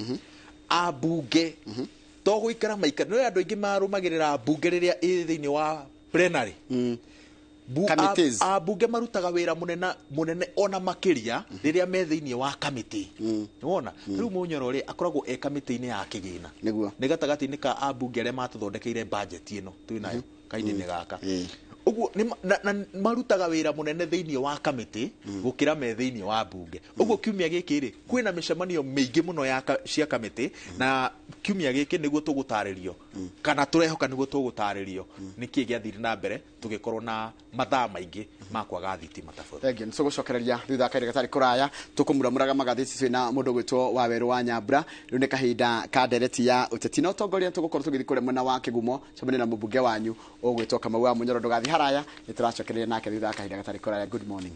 abunge to guikara maika no andu ingi marumagirira bunge riria thiini wa plenary abunge marutaga wira munene ona makiria riria me thiini wa committee wona riu munyoro ri akoragwo committee-ini ya kigina niguo ni gatagati-ini ka abunge aria matuthondekeire budget ino twinayo kaini-ini gaka uguo marutaga wira munene thiini wa committee gukira me thiini wa bunge uguo kiumia giki ri kwina micemanio mingi muno ya cia committee na kiumia giki niguo tugutaririo kana turehoka niguo tugutaririo niki giathiri na mbere tugikorwo na mathaa maingi makwaga thitima taburu thank you so gucokereria thutha kaire gatari kuraya tukumuramuraga magathiti twina mundu gwitwo wa Weru wa Nyambura riu ni kahinda ka ndereti ya uteti no tongoria tugukorwo tugithi kure mwena wa Kigumo cabane na mubunge wanyu ugwitwo Kamau wa Munyoro ndugathi haraya nituracokereria nake thutha kahinda gatari kuraya good morning